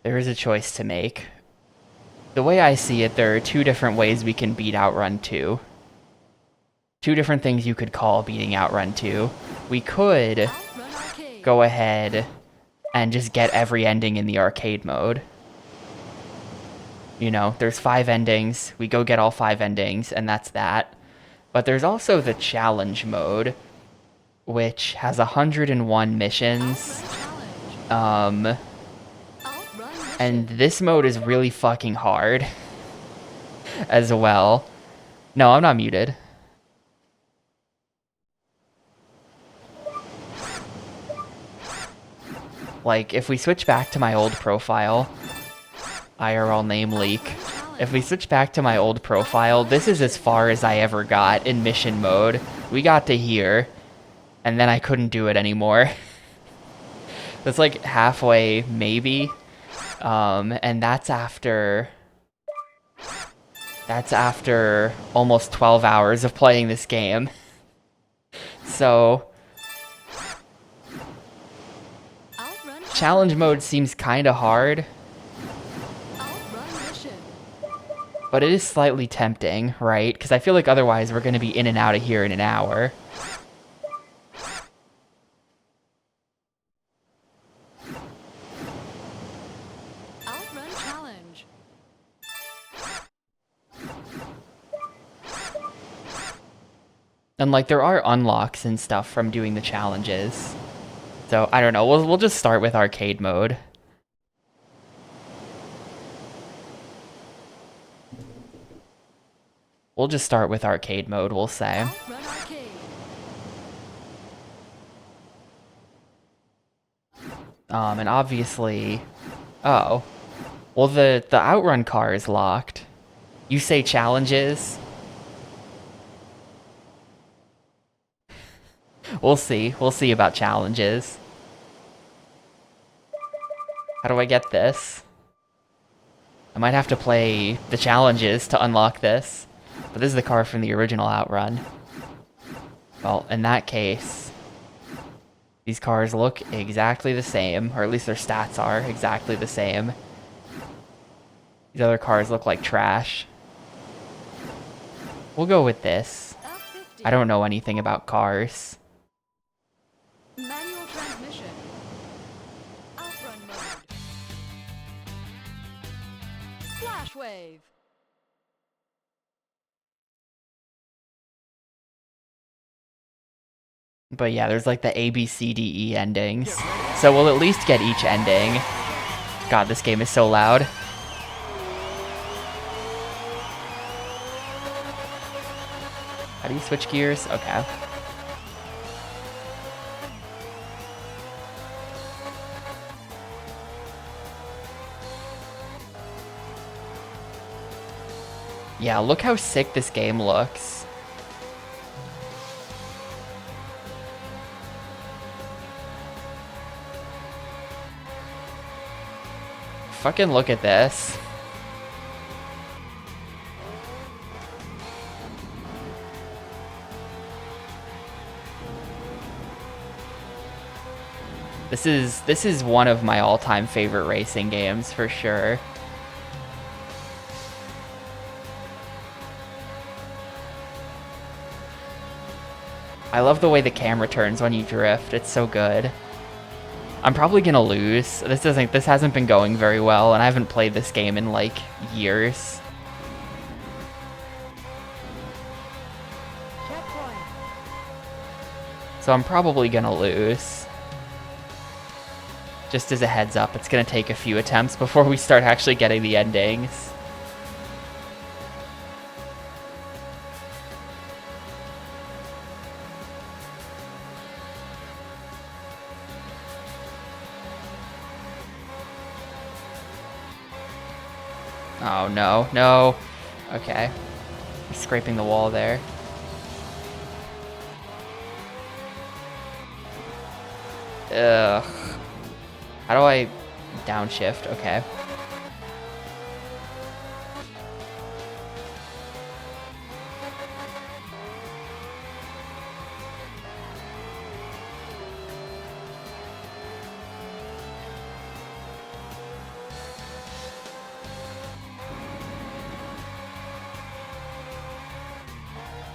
There is a choice to make. The way I see it, there are two different ways we can beat OutRun 2. Two different things you could call beating OutRun 2. We could go ahead and just get every ending in the arcade mode. You know, there's 5 endings, we go get all 5 endings, and that's that. But there's also the challenge mode, which has 101 missions. And this mode is really fucking hard as well. No, I'm not muted. Like, if we switch back to my old profile, IRL name leak. If we switch back to my old profile, this is as far as I ever got in mission mode. We got to here, and then I couldn't do it anymore. That's like halfway, maybe. And that's after almost 12 hours of playing this game. So challenge mode seems kind of hard, but it is slightly tempting, right? Because I feel like otherwise we're going to be in and out of here in an hour. OutRun challenge. And like there are unlocks and stuff from doing the challenges. So I don't know, we'll just start with arcade mode. We'll just start with arcade mode, we'll say. And obviously, oh, well the OutRun car is locked. You say challenges? We'll see about challenges. How do I get this? I might have to play the challenges to unlock this. But this is the car from the original OutRun. Well, in that case, these cars look exactly the same, or at least their stats are exactly the same. These other cars look like trash. We'll go with this. I don't know anything about cars. Manual transmission. OutRun mode. Flash wave. But yeah, there's like the A, B, C, D, E endings. So we'll at least get each ending. God, this game is so loud. How do you switch gears? Okay. Yeah, look how sick this game looks. Fucking look at this. This is one of my all-time favorite racing games for sure. I love the way the camera turns when you drift. It's so good. I'm probably gonna lose. This hasn't been going very well, and I haven't played this game in like years. So I'm probably gonna lose. Just as a heads up, it's gonna take a few attempts before we start actually getting the endings. Oh no, no. Okay. I'm scraping the wall there. Ugh. How do I downshift? Okay.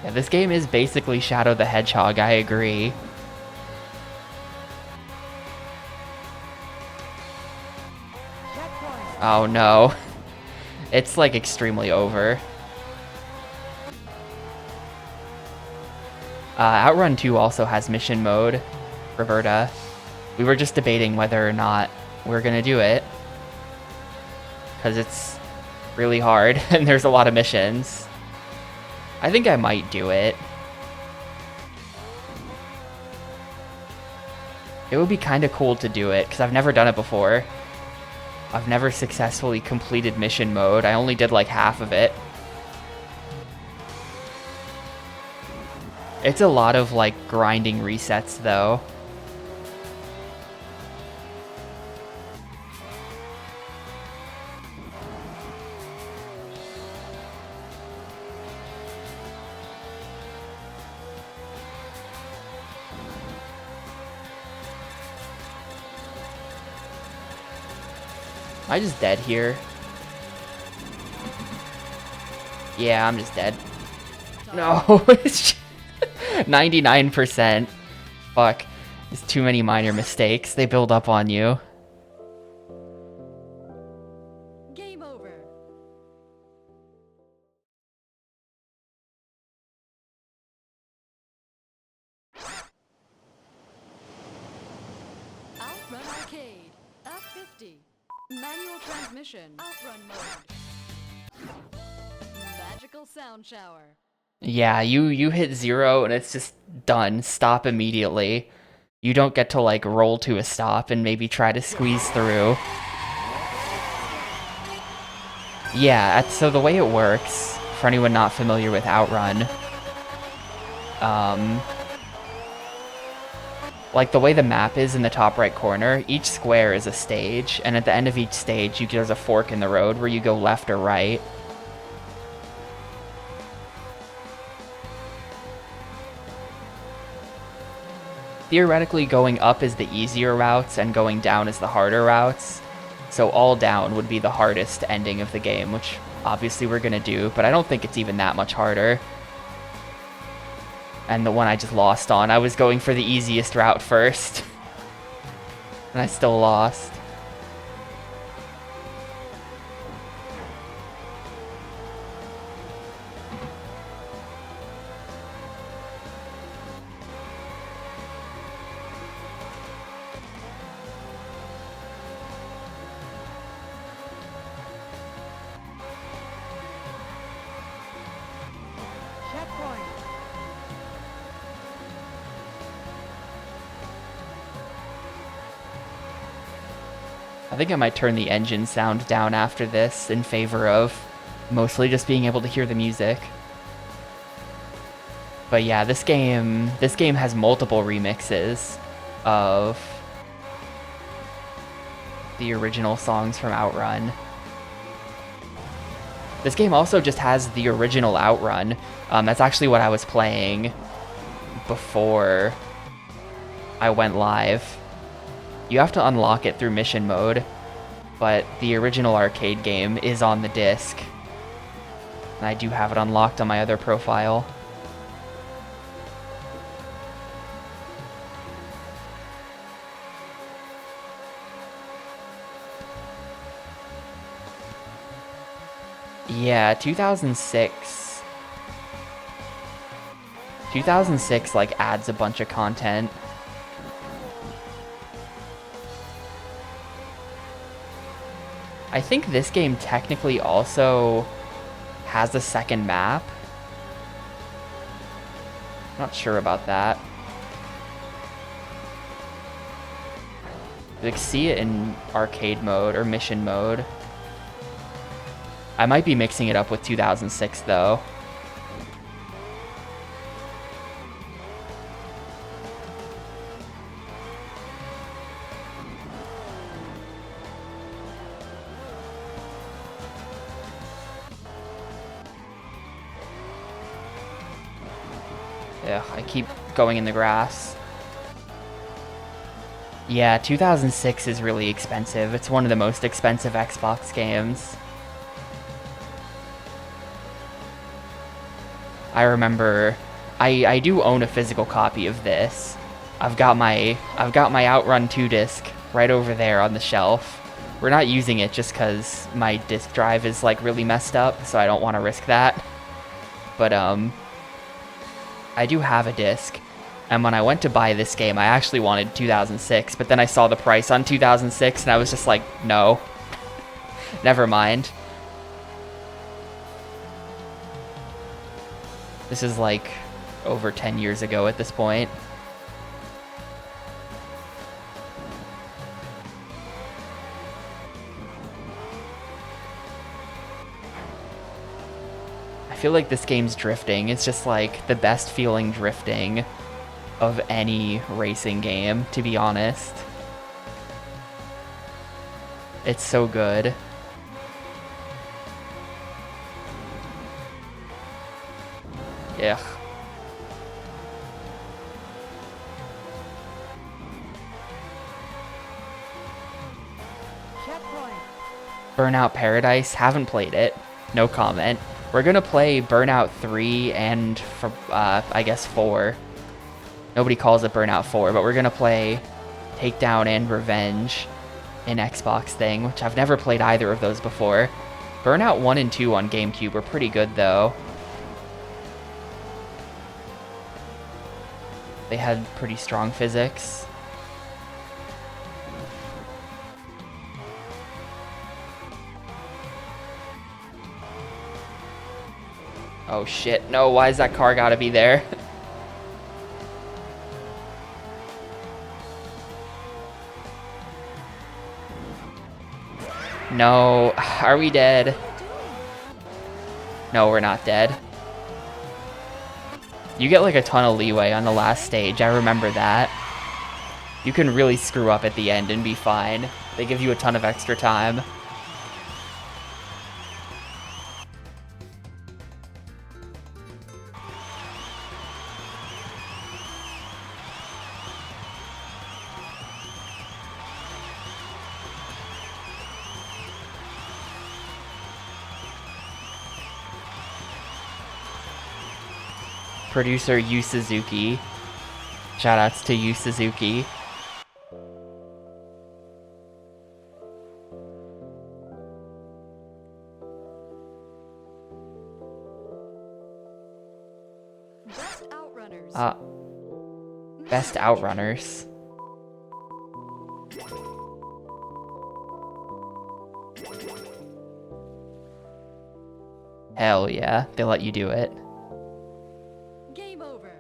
Yeah, this game is basically Shadow the Hedgehog, I agree. Oh no. It's like extremely over. Outrun 2 also has mission mode, Roberta. We were just debating whether or not we're gonna do it. Because it's really hard and there's a lot of missions. I think I might do it. It would be kind of cool to do it because I've never done it before. I've never successfully completed mission mode. I only did like half of it. It's a lot of like grinding resets though. Am I just dead here? Yeah, I'm just dead. No, 99%. Fuck. There's too many minor mistakes. They build up on you. Game over. OutRun Arcade. F50. Manual transmission. OutRun mode. Magical sound shower. Yeah, you hit 0 and it's just done. Stop immediately. You don't get to like roll to a stop and maybe try to squeeze through. Yeah, so the way it works, for anyone not familiar with OutRun, like the way the map is in the top right corner, each square is a stage, and at the end of each stage, there's a fork in the road where you go left or right. Theoretically, going up is the easier routes, and going down is the harder routes. So all down would be the hardest ending of the game, which obviously we're gonna do, but I don't think it's even that much harder. And the one I just lost on, I was going for the easiest route first. And I still lost. I think I might turn the engine sound down after this in favor of mostly just being able to hear the music. But yeah, this game has multiple remixes of the original songs from OutRun. This game also just has the original OutRun. That's actually what I was playing before I went live. You have to unlock it through mission mode, but the original arcade game is on the disc. And I do have it unlocked on my other profile. Yeah, 2006. 2006 like adds a bunch of content. I think this game technically also has a second map. Not sure about that. Like, see it in arcade mode or mission mode. I might be mixing it up with 2006 though. Ugh, I keep going in the grass. Yeah, 2006 is really expensive. It's one of the most expensive Xbox games. I remember I do own a physical copy of this. I've got my OutRun 2 disc right over there on the shelf. We're not using it just because my disk drive is like really messed up, so I don't want to risk that. But I do have a disc, and when I went to buy this game, I actually wanted 2006, but then I saw the price on 2006, and I was just like, no, never mind. This is like over 10 years ago at this point. I feel like this game's drifting. It's just like the best feeling drifting of any racing game, to be honest. It's so good. Yeah. Burnout Paradise, haven't played it. No comment. We're gonna play Burnout 3 and, I guess 4. Nobody calls it Burnout 4, but we're gonna play Takedown and Revenge, an Xbox thing, which I've never played either of those before. Burnout 1 and 2 on GameCube were pretty good, though. They had pretty strong physics. Oh shit, no, why is that car gotta be there? No, are we dead? No, we're not dead. You get like a ton of leeway on the last stage, I remember that. You can really screw up at the end and be fine. They give you a ton of extra time. Producer Yu Suzuki. Shoutouts to Yu Suzuki. Best Outrunners. Best Outrunners. Hell yeah, they let you do it. Game over.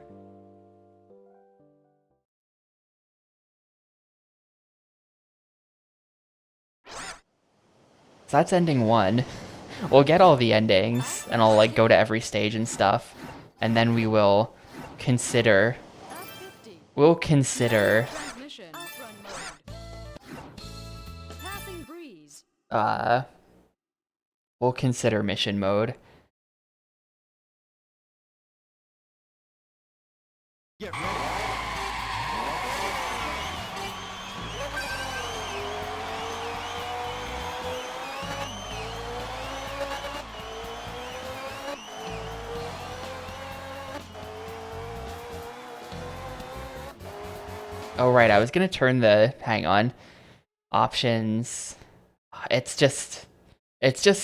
So that's ending 1. We'll get all the endings, and I'll like go to every stage and stuff, and then we will consider. F50. We'll consider. Transmission. Outrun mode. Passing breeze. We'll consider mission mode. Get ready. Oh right, I was gonna turn the, hang on, options. It's just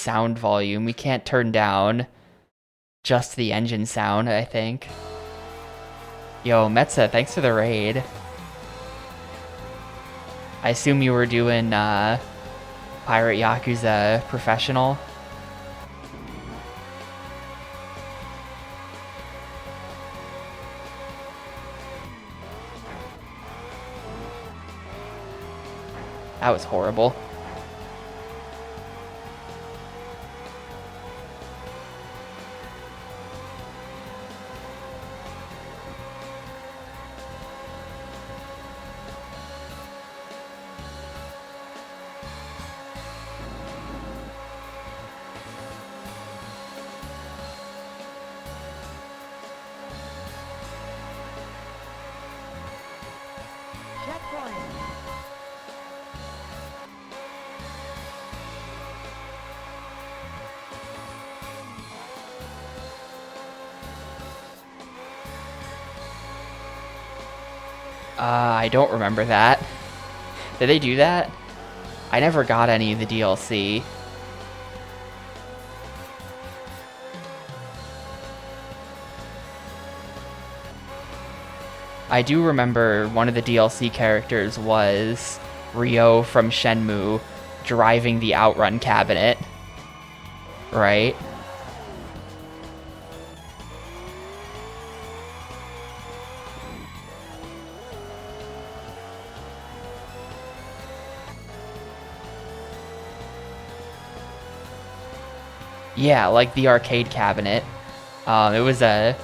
sound volume. We can't turn down just the engine sound, I think. Yo, Metza, thanks for the raid. I assume you were doing Pirate Yakuza Professional. That was horrible. I don't remember that. Did they do that? I never got any of the DLC. I do remember one of the DLC characters was Ryo from Shenmue driving the OutRun cabinet. Right? Yeah, like the arcade cabinet. It was a...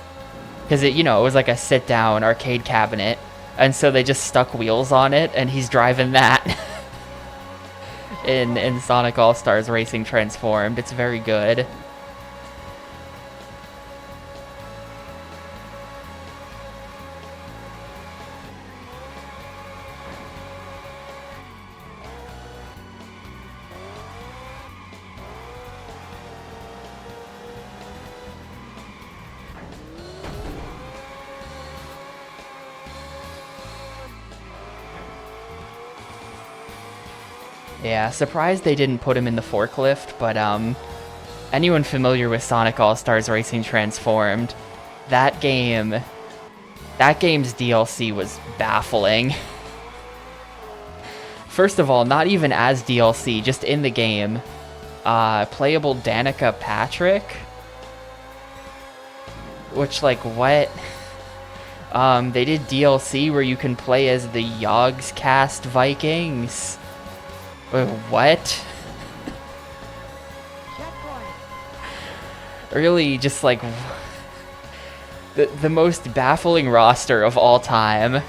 Because it was like a sit-down arcade cabinet. And so they just stuck wheels on it, and he's driving that. in Sonic All-Stars Racing Transformed. It's very good. Yeah, surprised they didn't put him in the forklift, but anyone familiar with Sonic All-Stars Racing Transformed, that game's DLC was baffling. First of all, not even as DLC, just in the game, playable Danica Patrick, which, like, what? They did DLC where you can play as the Yogscast Vikings. Wait, what? Really, just like the most baffling roster of all time.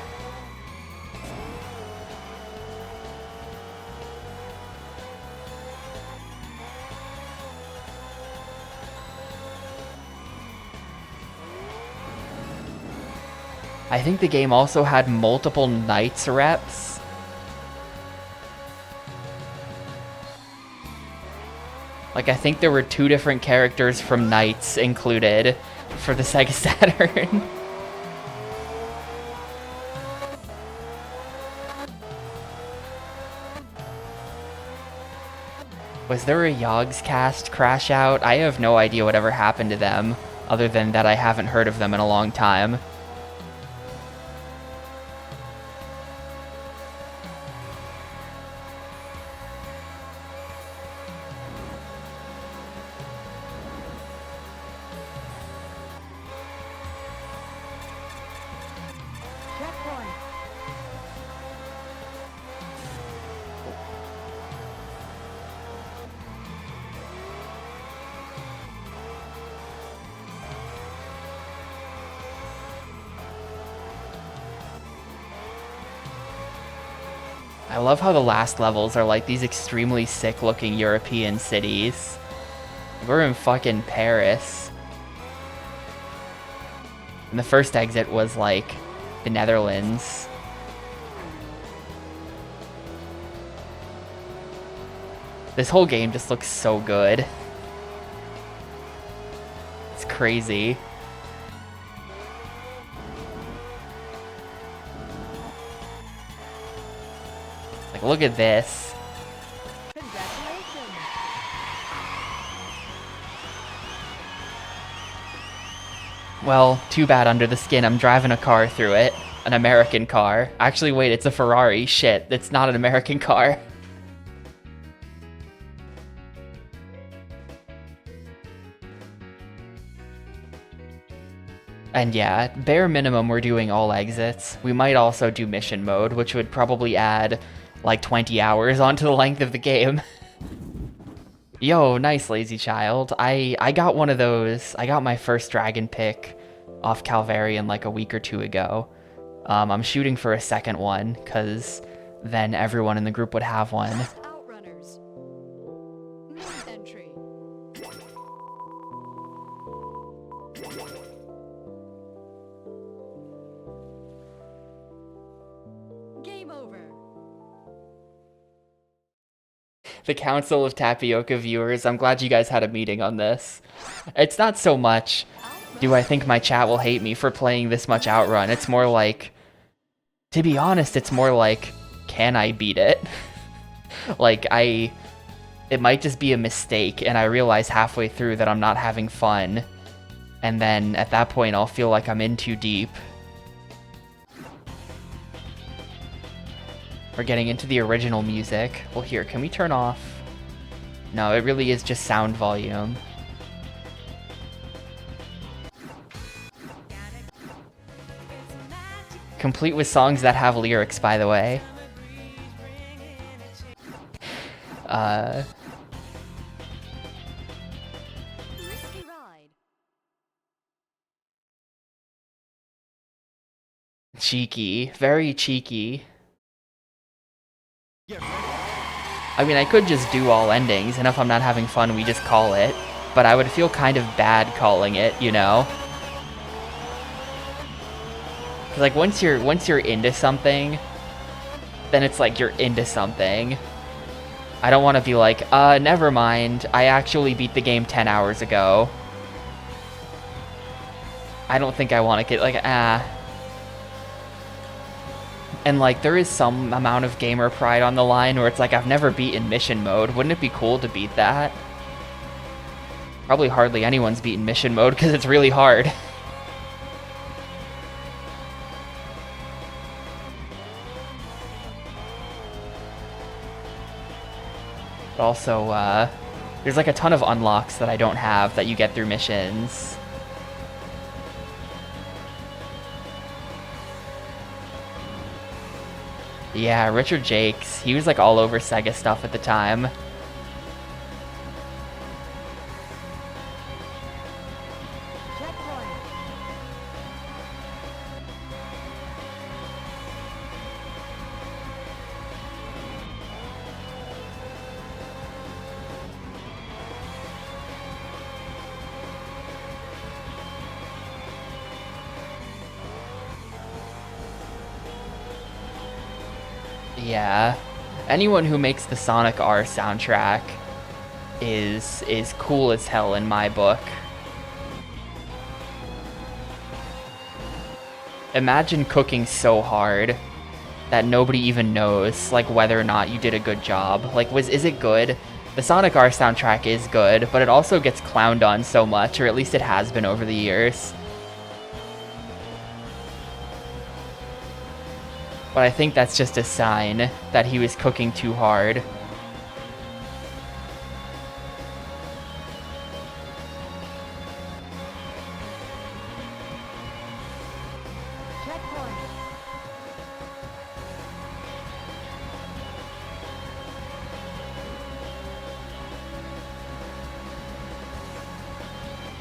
I think the game also had multiple Knights reps. Like, I think there were 2 different characters from Knights included for the Sega Saturn. Was there a Yogscast crash out? I have no idea whatever happened to them, other than that I haven't heard of them in a long time. I love how the last levels are like these extremely sick-looking European cities. We're in fucking Paris. And the first exit was like the Netherlands. This whole game just looks so good. It's crazy. Like, look at this. Well, too bad under the skin. I'm driving a car through it. An American car. Actually, wait, it's a Ferrari. Shit, it's not an American car. And yeah, bare minimum we're doing all exits. We might also do mission mode, which would probably add like 20 hours onto the length of the game. Yo, nice, lazy child. I got one of those. I got my first dragon pick off Calvarian like a week or 2 ago. I'm shooting for a second one, because then everyone in the group would have one. Outrunners. Main entry. Game over. The Council of Tapioca viewers, I'm glad you guys had a meeting on this. It's not so much, do I think my chat will hate me for playing this much Outrun? It's more like, To be honest, it's more like, can I beat it? Like, it might just be a mistake, and I realize halfway through that I'm not having fun, and then at that point I'll feel like I'm in too deep. We're getting into the original music. Well, here, can we turn off? No, it really is just sound volume. Complete with songs that have lyrics, by the way. Risky ride. Cheeky. Very cheeky. I mean, I could just do all endings, and if I'm not having fun, we just call it. But I would feel kind of bad calling it, you know? 'Cause like once you're into something, then it's like you're into something. I don't want to be like, never mind, I actually beat the game 10 hours ago. I don't think I want to get like, And like, there is some amount of gamer pride on the line where it's like, I've never beaten mission mode. Wouldn't it be cool to beat that? Probably hardly anyone's beaten mission mode because it's really hard. But also, there's like a ton of unlocks that I don't have that you get through missions. Yeah, Richard Jakes, he was like all over Sega stuff at the time. Yeah, anyone who makes the Sonic R soundtrack is cool as hell in my book. Imagine cooking so hard that nobody even knows like whether or not you did a good job. Like, is it good? The Sonic R soundtrack is good, but it also gets clowned on so much, or at least it has been over the years. But I think that's just a sign that he was cooking too hard.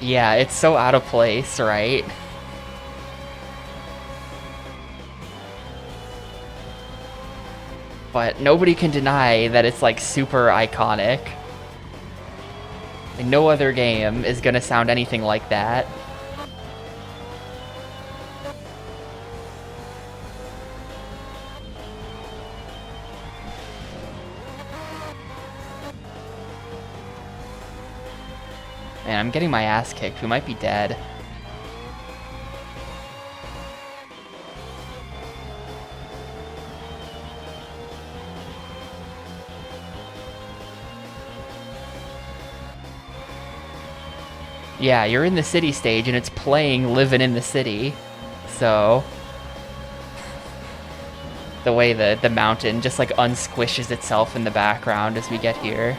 Yeah, it's so out of place, right? But nobody can deny that it's like super iconic. Like, no other game is gonna sound anything like that. Man, I'm getting my ass kicked. We might be dead. Yeah, you're in the city stage and it's playing Livin' in the City. So the way the mountain just like unsquishes itself in the background as we get here.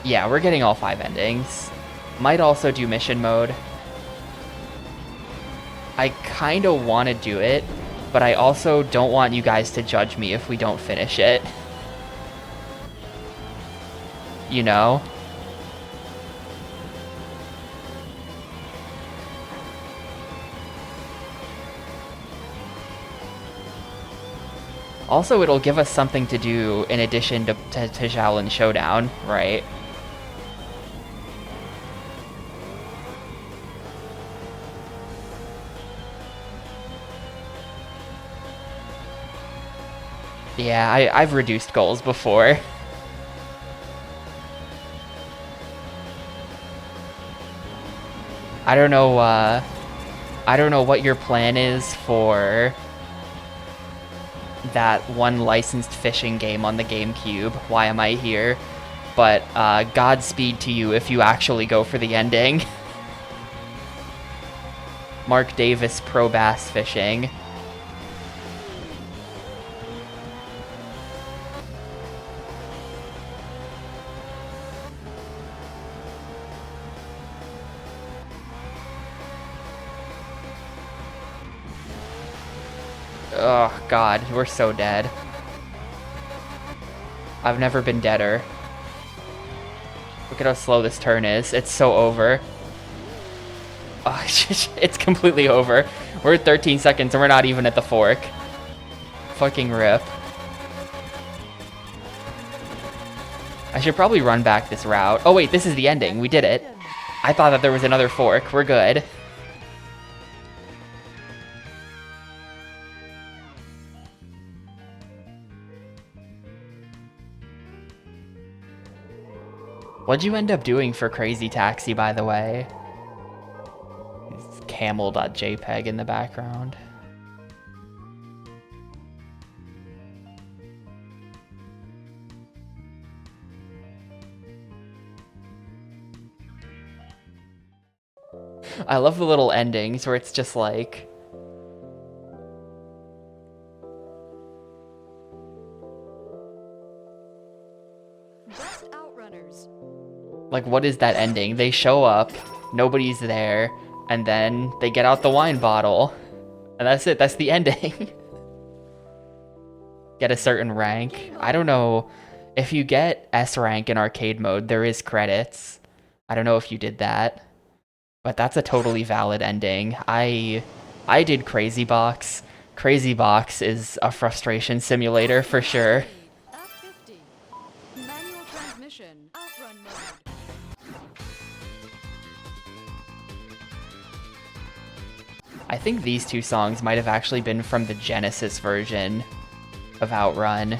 Yeah, we're getting all 5 endings. Might also do mission mode. I kind of want to do it, but I also don't want you guys to judge me if we don't finish it. You know? Also, it'll give us something to do in addition to Shaolin Showdown, right? Yeah, I've reduced goals before. I don't know, I don't know what your plan is for that one licensed fishing game on the GameCube, Why Am I Here? But Godspeed to you if you actually go for the ending. Mark Davis Pro Bass Fishing. Oh god, we're so dead. I've never been deader. Look at how slow this turn is. It's so over. Oh, it's completely over. We're at 13 seconds and we're not even at the fork. Fucking rip. I should probably run back this route. Oh wait, this is the ending. We did it. I thought that there was another fork. We're good. What'd you end up doing for Crazy Taxi, by the way? It's camel.jpg in the background. I love the little endings where it's just like... Best Outrunners. Like, what is that ending? They show up, nobody's there, and then they get out the wine bottle. And that's it, that's the ending. Get a certain rank. I don't know. If you get S rank in arcade mode, there is credits. I don't know if you did that. But that's a totally valid ending. I did Crazy Box. Crazy Box is a frustration simulator for sure. F50. Manual transmission. Outrun mode. I think these two songs might have actually been from the Genesis version of OutRun.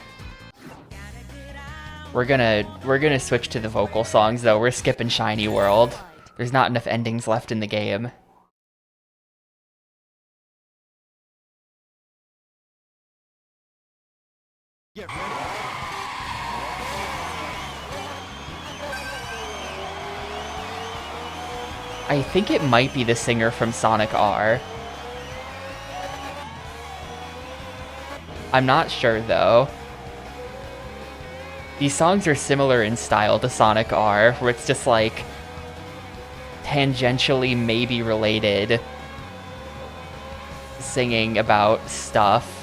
We're gonna switch to the vocal songs though. We're skipping Shiny World. There's not enough endings left in the game. Get ready. I think it might be the singer from Sonic R. I'm not sure though. These songs are similar in style to Sonic R, where it's just like tangentially maybe related singing about stuff.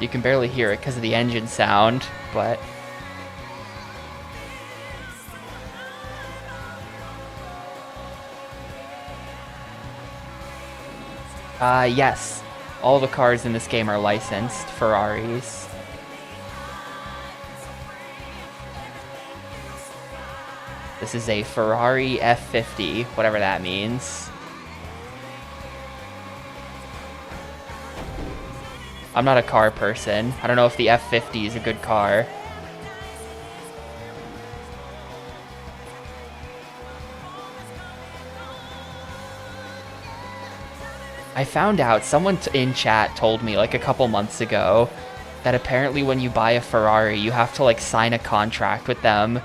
You can barely hear it because of the engine sound, but... yes. All the cars in this game are licensed Ferraris. This is a Ferrari F50, whatever that means. I'm not a car person. I don't know if the F50 is a good car. I found out, someone in chat told me like a couple months ago that apparently when you buy a Ferrari, you have to like sign a contract with them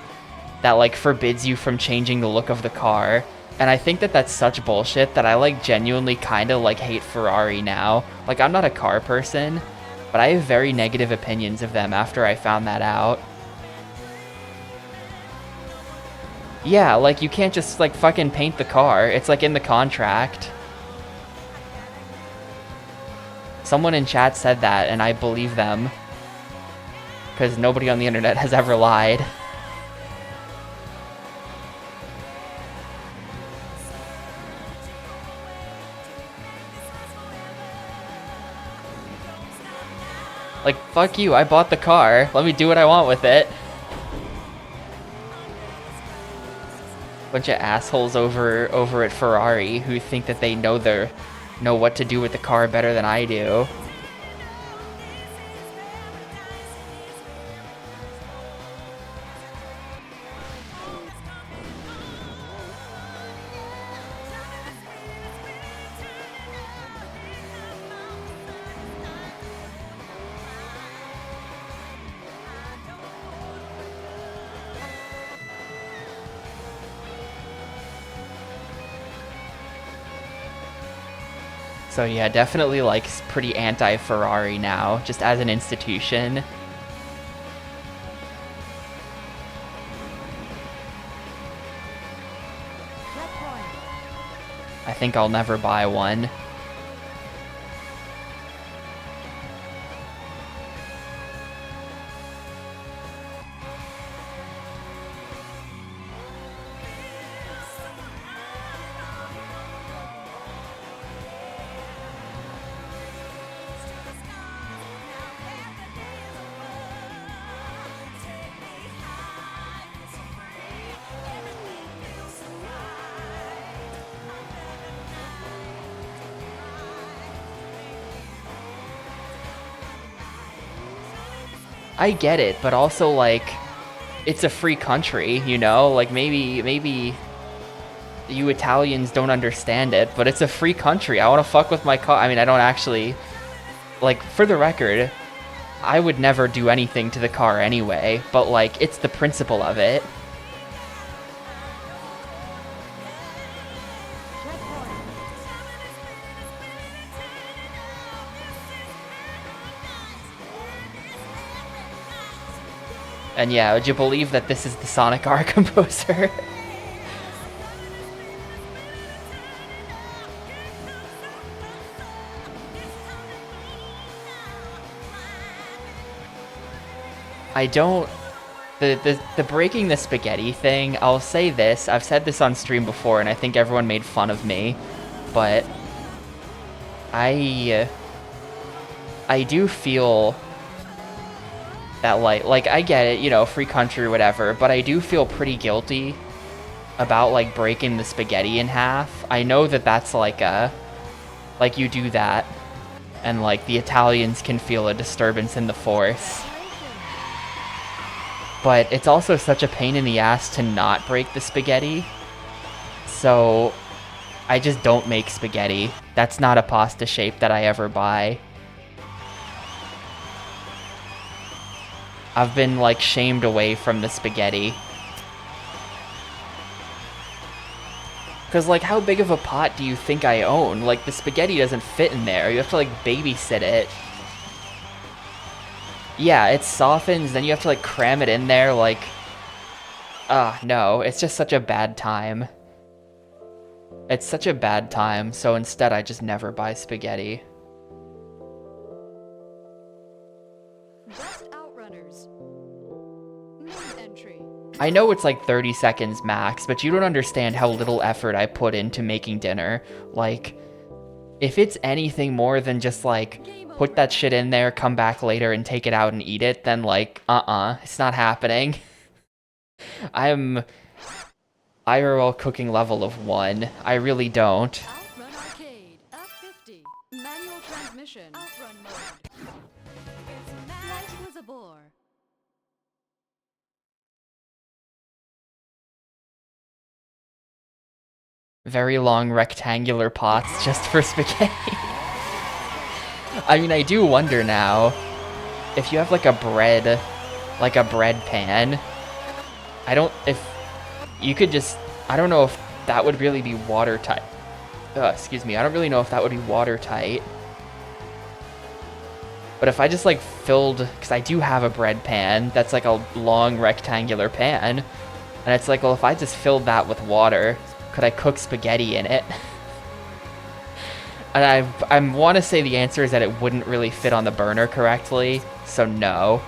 that like forbids you from changing the look of the car. And I think that that's such bullshit that I like genuinely kind of like hate Ferrari now. Like I'm not a car person, but I have very negative opinions of them after I found that out. Yeah, like you can't just like fucking paint the car. It's like in the contract. Someone in chat said that and I believe them. Because nobody on the internet has ever lied. Like, fuck you, I bought the car. Let me do what I want with it. Bunch of assholes over at Ferrari who think that they know what to do with the car better than I do. So yeah, definitely like pretty anti-Ferrari now, just as an institution. I think I'll never buy one. I get it, but also like it's a free country, you know? Like maybe you Italians don't understand it, but it's a free country. I want to fuck with my car. I mean, I don't actually like, for the record, I would never do anything to the car anyway, but like it's the principle of it. And yeah, would you believe that this is the Sonic R composer? I don't... The breaking the spaghetti thing, I'll say this, I've said this on stream before and I think everyone made fun of me, but I do feel that like I get it, you know, free country or whatever, but I do feel pretty guilty about like breaking the spaghetti in half. I know that that's like you do that and like the Italians can feel a disturbance in the force. But it's also such a pain in the ass to not break the spaghetti. So I just don't make spaghetti. That's not a pasta shape that I ever buy. I've been like shamed away from the spaghetti. Cause like how big of a pot do you think I own? Like the spaghetti doesn't fit in there. You have to like babysit it. Yeah, it softens, then you have to like cram it in there like... no, it's just such a bad time. It's such a bad time, so instead I just never buy spaghetti. Best Outrunners. Main entry. I know it's like 30 seconds max, but you don't understand how little effort I put into making dinner. Like, if it's anything more than just like, put that shit in there, come back later and take it out and eat it, then like, it's not happening. I'm IRL cooking level of 1. I really don't. OutRun Arcade. F50. Manual transmission. OutRun mode. Light was a bore. Very long rectangular pots just for spaghetti. I mean, I do wonder now, if you have like a bread pan, if you could just, I don't know if that would really be watertight. Excuse me, I don't really know if that would be watertight. But if I just like filled, because I do have a bread pan, that's like a long rectangular pan, and it's like, well, if I just filled that with water, could I cook spaghetti in it? And I want to say the answer is that it wouldn't really fit on the burner correctly, so no.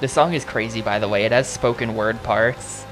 The song is crazy, by the way. It has spoken word parts.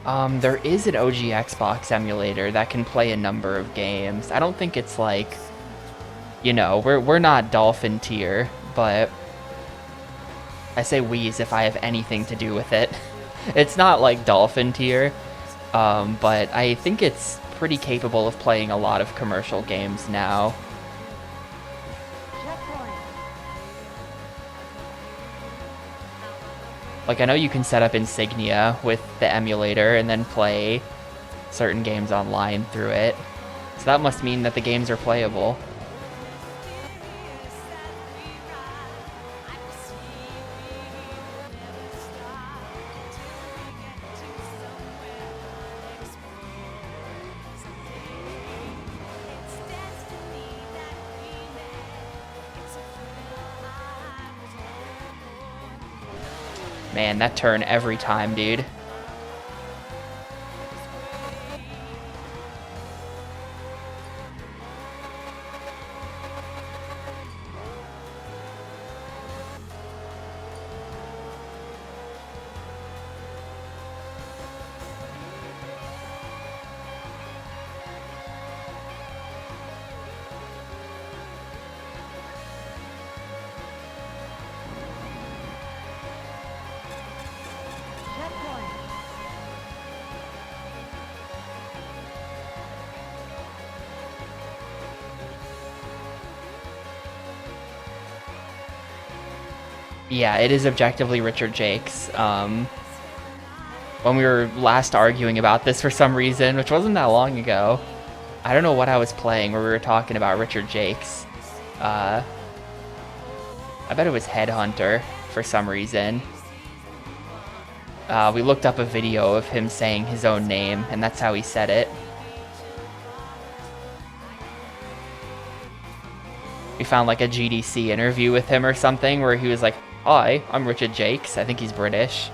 There is an OG Xbox emulator that can play a number of games. I don't think it's like, you know, we're not Dolphin tier, but I say we as if I have anything to do with it. It's not like Dolphin tier, but I think it's pretty capable of playing a lot of commercial games now. Like, I know you can set up Insignia with the emulator and then play certain games online through it. So that must mean that the games are playable. Man, that turn every time, dude. Yeah, it is objectively Richard Jakes. When we were last arguing about this for some reason, which wasn't that long ago, I don't know what I was playing where we were talking about Richard Jakes. I bet it was Headhunter for some reason. We looked up a video of him saying his own name, and that's how he said it. We found like a GDC interview with him or something where he was like, "Hi, I'm Richard Jakes." I think he's British.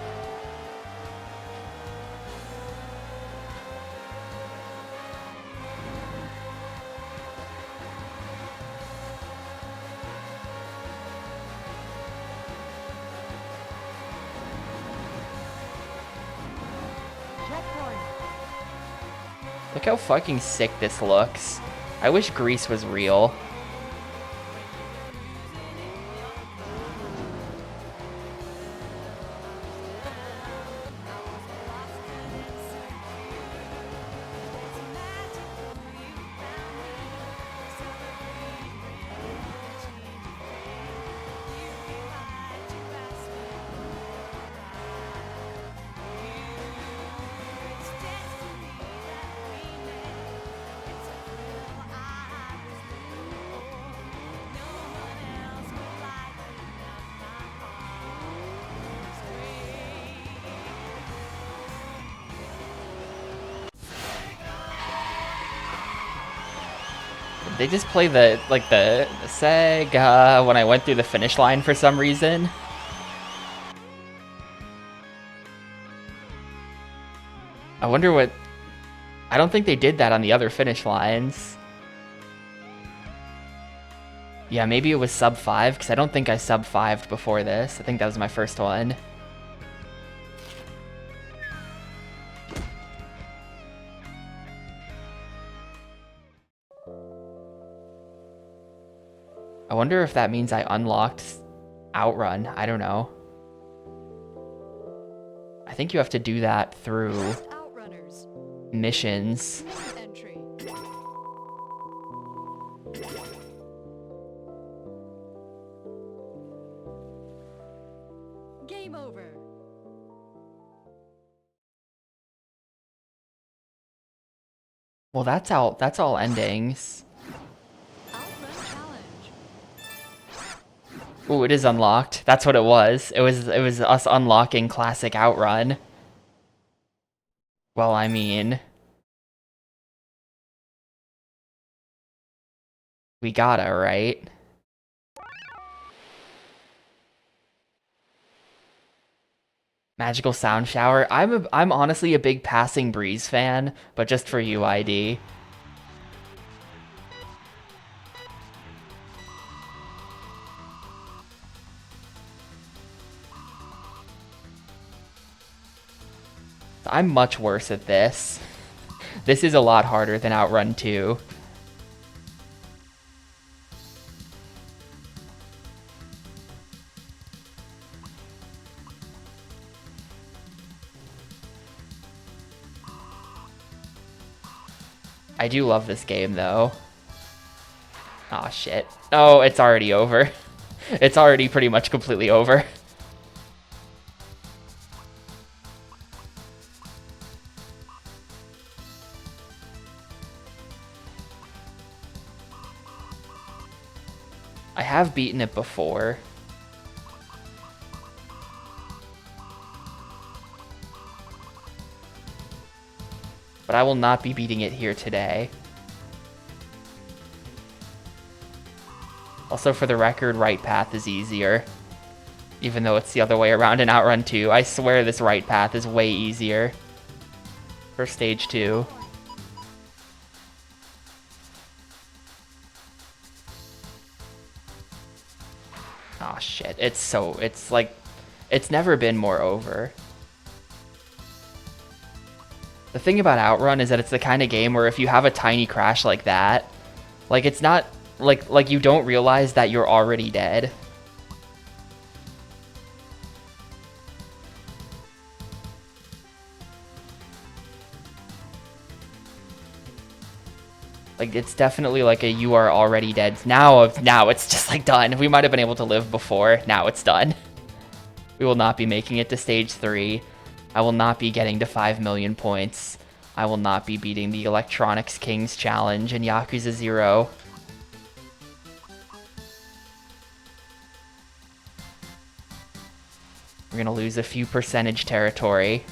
Look how fucking sick this looks. I wish Greece was real. They just play the Sega when I went through the finish line for some reason. I wonder what... I don't think they did that on the other finish lines. Yeah, maybe it was sub 5, because I don't think I sub 5'd before this. I think that was my first one. I wonder if that means I unlocked OutRun. I don't know. I think you have to do that through missions. Entry. Game over. Well, that's all endings. OutRun challenge. Ooh, it is unlocked. That's what it was. It was us unlocking classic OutRun. Well, I mean, we gotta, right? Magical Sound Shower. I'm honestly a big Passing Breeze fan, but just for UID. I'm much worse at this. This is a lot harder than OutRun 2. I do love this game, though. Aw, shit. Oh, it's already over. It's already pretty much completely over. I have beaten it before. But I will not be beating it here today. Also, for the record, right path is easier. Even though it's the other way around in OutRun 2. I swear this right path is way easier. For stage 2. Aw, shit. It's like... It's never been more over. The thing about OutRun is that it's the kind of game where if you have a tiny crash like that, like, it's not... Like you don't realize that you're already dead. Like, it's definitely like a you are already dead. Now it's just like done. We might have been able to live before. Now it's done. We will not be making it to stage 3. I will not be getting to 5 million points. I will not be beating the Electronics Kings challenge in Yakuza 0. We're gonna lose a few percentage territory.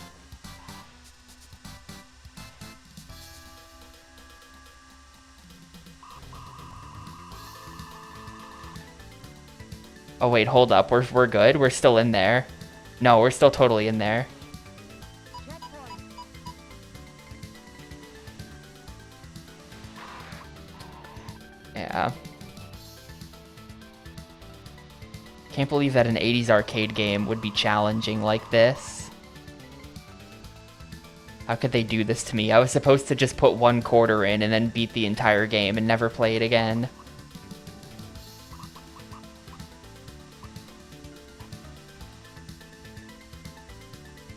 Oh wait, hold up. We're good. We're still in there. No, we're still totally in there. Yeah. Can't believe that an 80s arcade game would be challenging like this. How could they do this to me? I was supposed to just put 1 quarter in and then beat the entire game and never play it again.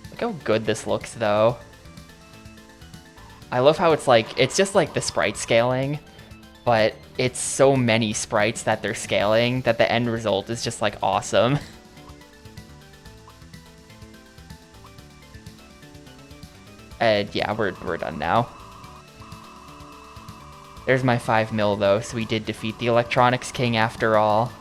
Look how good this looks, though. I love how it's just like the sprite scaling, but it's so many sprites that they're scaling that the end result is just like awesome. And yeah, we're done now. There's my 5 mil though, so we did defeat the Electronics King after all.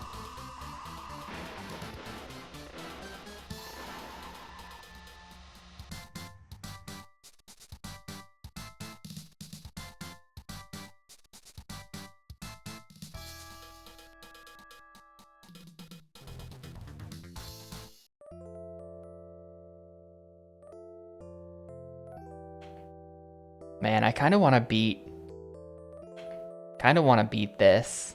Man, I kind of want to beat this.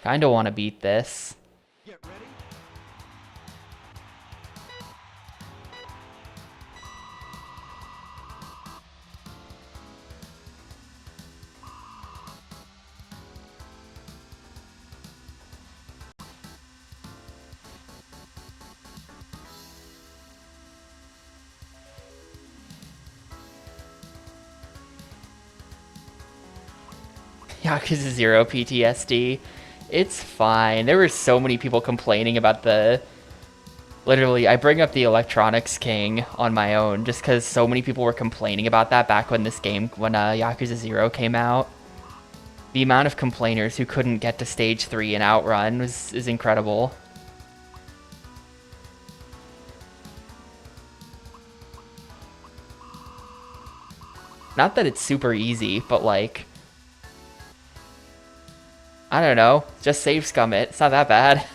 Kind of want to beat this. Get ready. Yakuza 0 PTSD. It's fine. There were so many people complaining about the... Literally, I bring up the Electronics King on my own just because so many people were complaining about that back when Yakuza 0 came out. The amount of complainers who couldn't get to stage 3 in OutRun is incredible. Not that it's super easy, but like... I don't know, just save scum it. It's not that bad.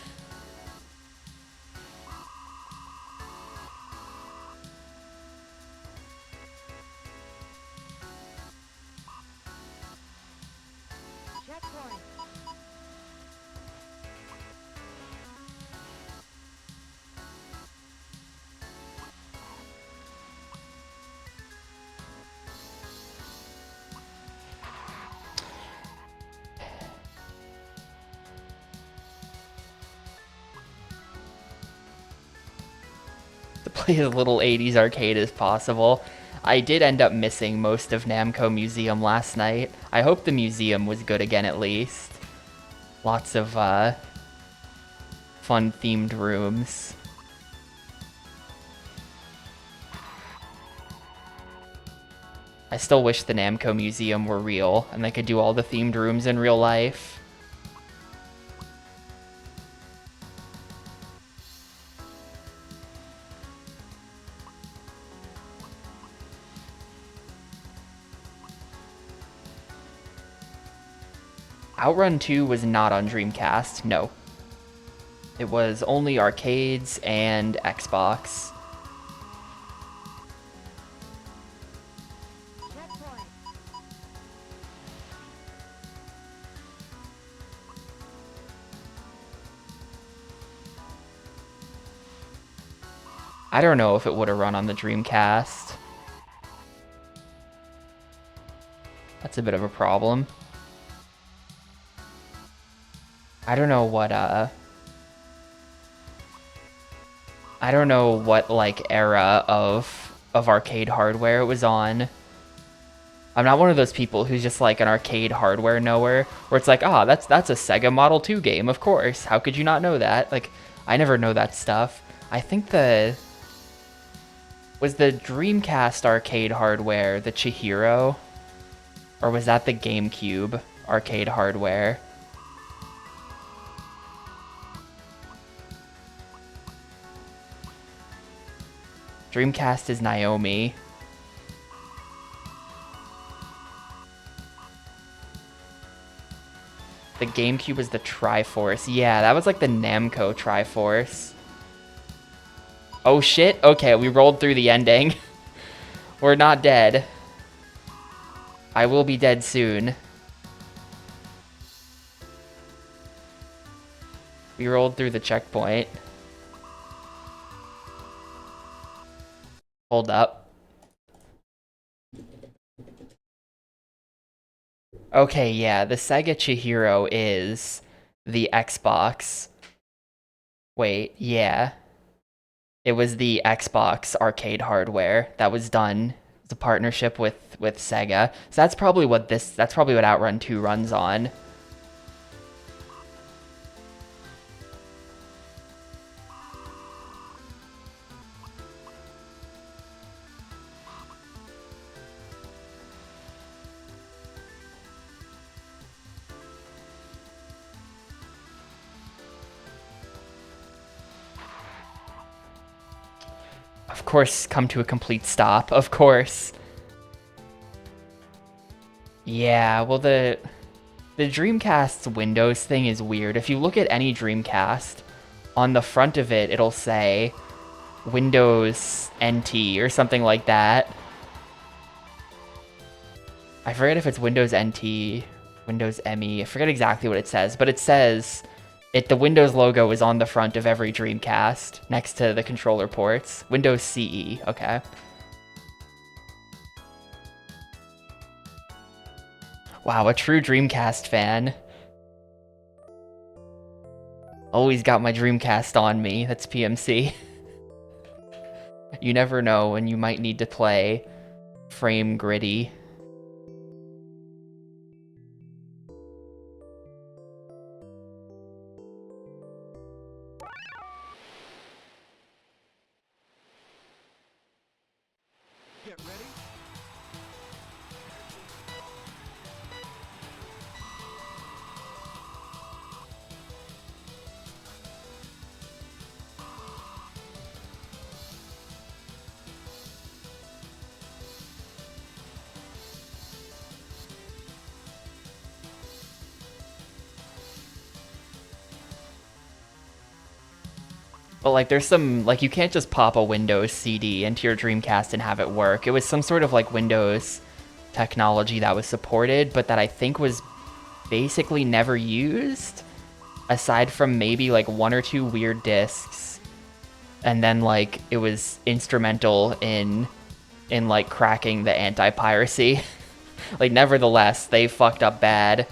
play as little 80s arcade as possible. I did end up missing most of Namco Museum last night. I hope the museum was good again at least. Lots of fun themed rooms. I still wish the Namco Museum were real and they could do all the themed rooms in real life. OutRun 2 was not on Dreamcast, no. It was only arcades and Xbox. Checkpoint. I don't know if it would have run on the Dreamcast. That's a bit of a problem. I don't know what like era of arcade hardware it was on. I'm not one of those people who's just like an arcade hardware knower where it's like, ah, that's a Sega Model 2 game, of course. How could you not know that? Like, I never know that stuff. I think was the Dreamcast arcade hardware the Chihiro? Or was that the GameCube arcade hardware? Dreamcast is Naomi. The GameCube was the Triforce. Yeah, that was like the Namco Triforce. Oh shit, okay, we rolled through the ending. We're not dead. I will be dead soon. We rolled through the checkpoint. Hold up. Okay, yeah, the Sega Chihiro is the Xbox. Wait, yeah. It was the Xbox arcade hardware that was done. It's a partnership with Sega. So that's probably what OutRun 2 runs on. Of course, come to a complete stop. Of course. Yeah, well, the Dreamcast's Windows thing is weird. If you look at any Dreamcast, on the front of it, it'll say Windows NT or something like that. I forget if it's Windows NT, Windows ME. I forget exactly what it says, but it says the Windows logo is on the front of every Dreamcast next to the controller ports. Windows CE, okay. Wow, a true Dreamcast fan. Always got my Dreamcast on me. That's PMC. You never know when you might need to play Frame Gritty. Get ready. But like there's some, like you can't just pop a Windows CD into your Dreamcast and have it work. It was some sort of like Windows technology that was supported, but that I think was basically never used, aside from maybe like one or two weird discs. And then like it was instrumental in like cracking the anti-piracy. Like nevertheless, they fucked up bad.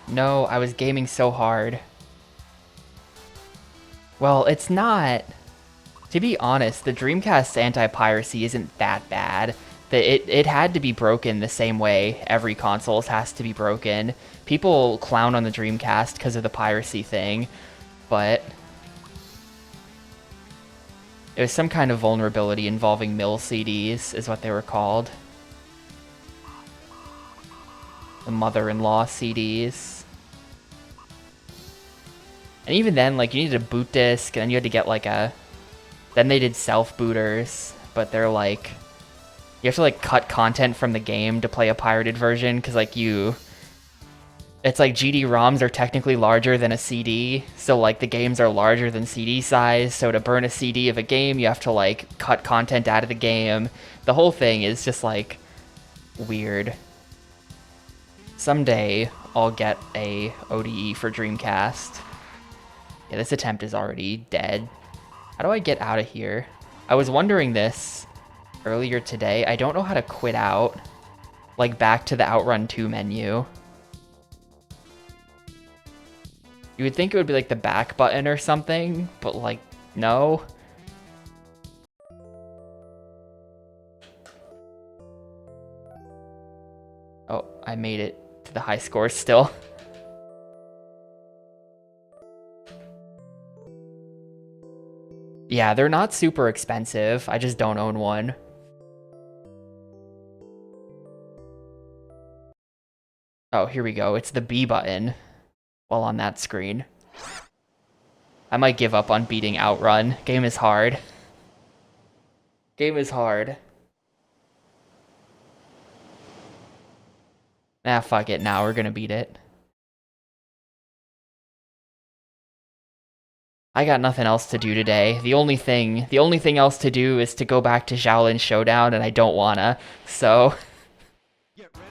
No, I was gaming so hard. Well, it's not... To be honest, the Dreamcast's anti-piracy isn't that bad. It had to be broken the same way every console has to be broken. People clown on the Dreamcast because of the piracy thing, but it was some kind of vulnerability involving mill CDs, is what they were called. The mother-in-law CDs. And even then, like, you needed a boot disc, and then you had to get, like, a... Then they did self-booters, but they're, like... You have to, like, cut content from the game to play a pirated version, because, like, It's like GD-ROMs are technically larger than a CD, so, like, the games are larger than CD size, so to burn a CD of a game, you have to, like, cut content out of the game. The whole thing is just, like, weird. Someday, I'll get a ODE for Dreamcast. Yeah, this attempt is already dead. How do I get out of here? I was wondering this earlier today. I don't know how to quit out. Like, back to the OutRun 2 menu. You would think it would be, like, the back button or something, but, like, no. Oh, I made it to the high scores still. Yeah, they're not super expensive. I just don't own one. Oh, here we go. It's the B button while on that screen. I might give up on beating OutRun. Game is hard. Game is hard. Ah, fuck it. Now we're gonna beat it. I got nothing else to do today. The only thing else to do is to go back to Shaolin Showdown, and I don't wanna. So, Get ready.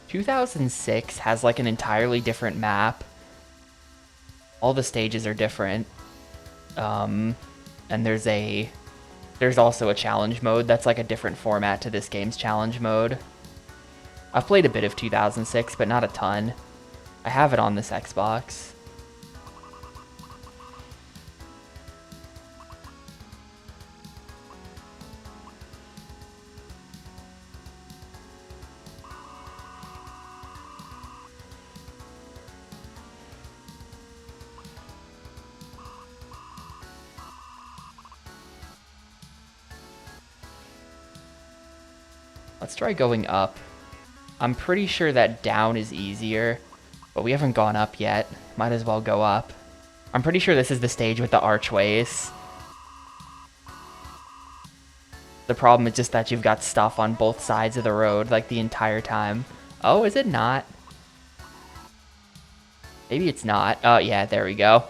2006 has like an entirely different map. All the stages are different. And there's also a challenge mode that's like a different format to this game's challenge mode. I've played a bit of 2006, but not a ton. I have it on this Xbox. Let's try going up. I'm pretty sure that down is easier, but we haven't gone up yet. Might as well go up. I'm pretty sure this is the stage with the archways. The problem is just that you've got stuff on both sides of the road, like, the entire time. Oh, is it not? Maybe it's not. Oh, yeah, there we go.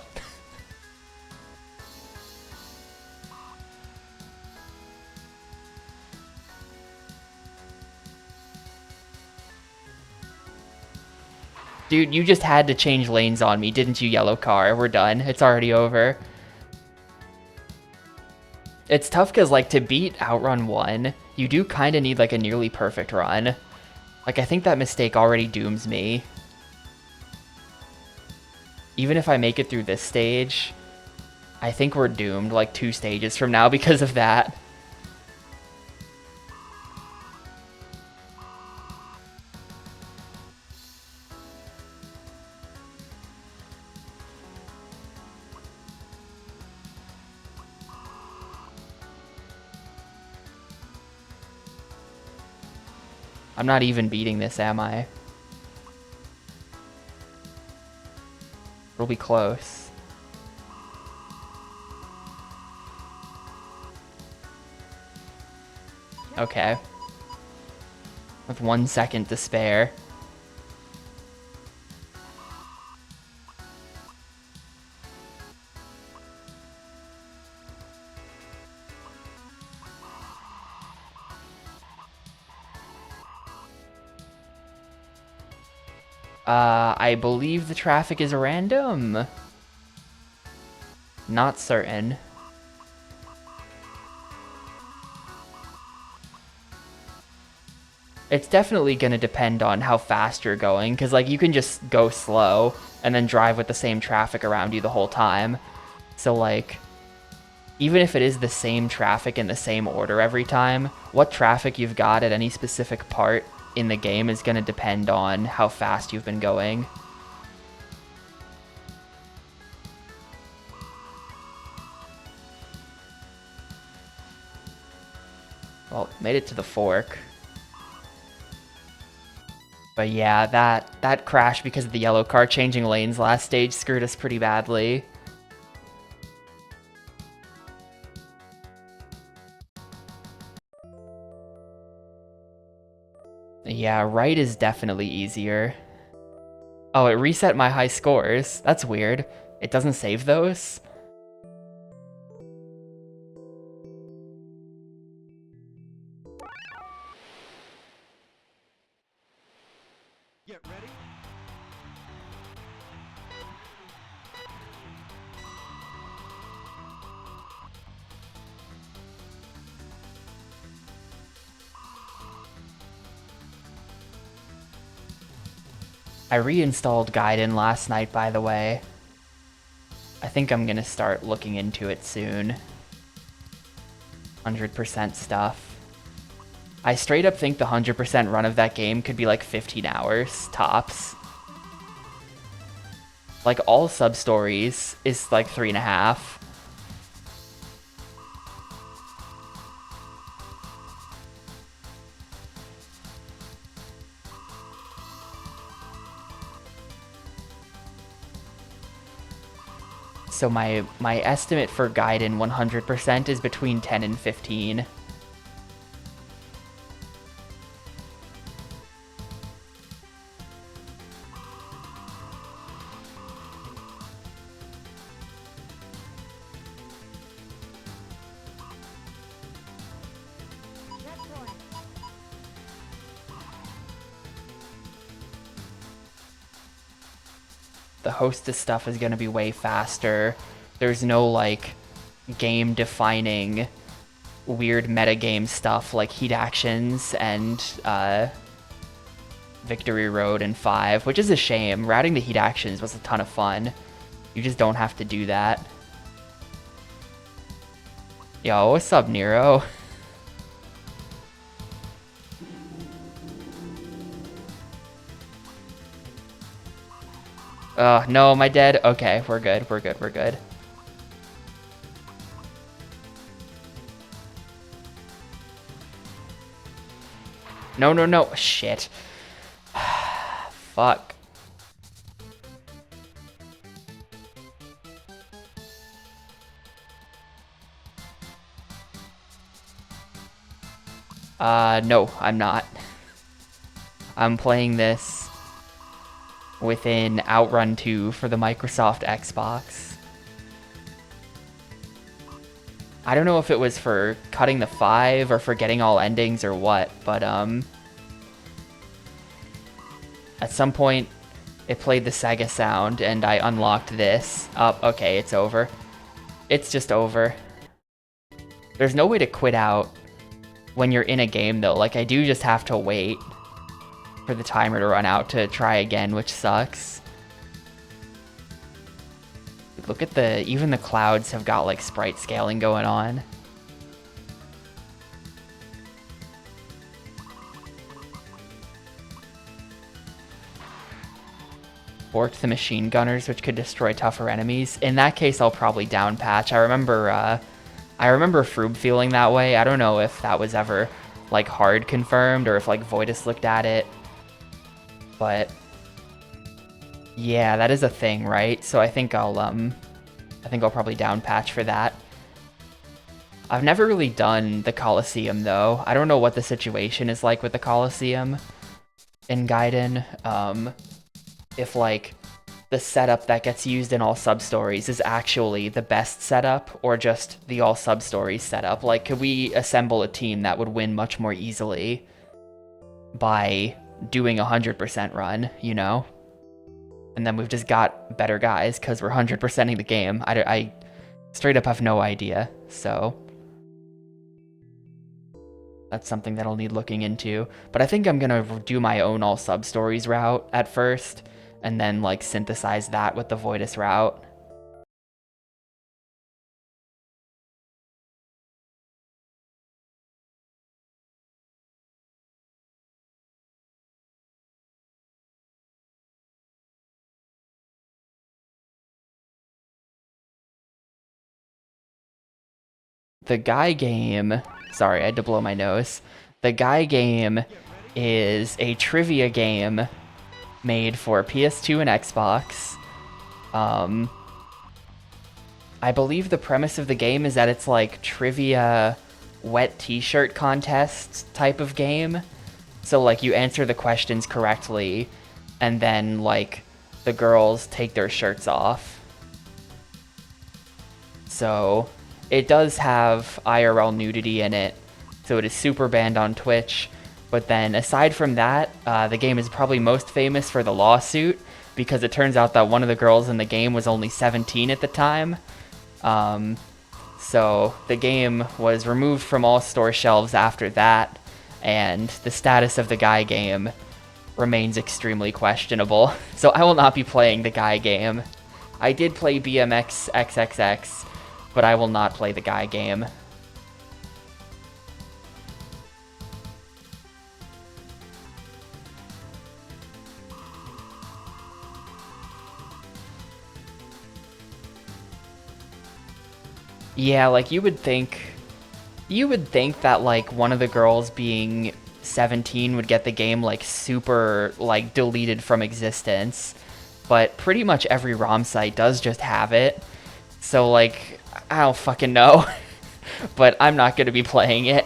Dude, you just had to change lanes on me, didn't you, yellow car? We're done. It's already over. It's tough because, like, to beat OutRun 1, you do kind of need, like, a nearly perfect run. Like, I think that mistake already dooms me. Even if I make it through this stage, I think we're doomed, like, 2 stages from now because of that. I'm not even beating this, am I? It'll be close. Okay. With 1 second to spare. I believe the traffic is random. Not certain. It's definitely going to depend on how fast you're going, because like you can just go slow and then drive with the same traffic around you the whole time. So like, even if it is the same traffic in the same order every time, what traffic you've got at any specific part in the game is going to depend on how fast you've been going. Well, made it to the fork. But yeah, that crash because of the yellow car changing lanes last stage screwed us pretty badly. Yeah, right is definitely easier. Oh, it reset my high scores. That's weird. It doesn't save those? Get ready. I reinstalled Gaiden last night, by the way. I think I'm gonna start looking into it soon. 100% stuff. I straight up think the 100% run of that game could be like 15 hours, tops. Like, all sub-stories is like 3.5. So my estimate for Gaiden 100% is between 10 and 15. The hostess stuff is going to be way faster. There's no, like, game-defining weird metagame stuff like heat actions and Victory Road in 5, which is a shame. Routing the heat actions was a ton of fun. You just don't have to do that. Yo, what's up, Nero? No, am I dead? Okay, we're good, we're good, we're good. No, no, no. Shit. Fuck. No, I'm not. I'm playing this within OutRun 2 for the Microsoft Xbox. I don't know if it was for cutting the 5 or for getting all endings or what, but at some point it played the Sega sound and I unlocked this. Oh, okay, it's over. It's just over. There's no way to quit out when you're in a game though. Like, I do just have to wait for the timer to run out to try again, which sucks. Look at even the clouds have got like sprite scaling going on. Borked the machine gunners, which could destroy tougher enemies. In that case, I'll probably down patch. I remember Froob feeling that way. I don't know if that was ever like hard confirmed or if like Voidus looked at it. But yeah, that is a thing, right? So I think I'll probably down patch for that. I've never really done the Colosseum though. I don't know what the situation is like with the Colosseum in Gaiden. If like the setup that gets used in all sub-stories is actually the best setup or just the all sub-stories setup. Like, could we assemble a team that would win much more easily by doing 100% run, you know? And then we've just got better guys because we're 100%ing the game. I straight up have no idea. So that's something that I'll need looking into. But I think I'm going to do my own all sub-stories route at first, and then like synthesize that with the Voidus route. The Guy game, sorry, I had to blow my nose. The Guy game is a trivia game made for PS2 and Xbox. I believe the premise of the game is that it's like trivia wet t-shirt contest type of game. So like you answer the questions correctly and then like the girls take their shirts off. So it does have IRL nudity in it. So it is super banned on Twitch. But then aside from that, the game is probably most famous for the lawsuit because it turns out that one of the girls in the game was only 17 at the time. So the game was removed from all store shelves after that, and the status of the Guy game remains extremely questionable. So I will not be playing the Guy game. I did play BMX XXX, but I will not play the Guy game. Yeah, like you would think that like one of the girls being 17 would get the game like super like deleted from existence, but pretty much every ROM site does just have it. So like I don't fucking know, but I'm not going to be playing it.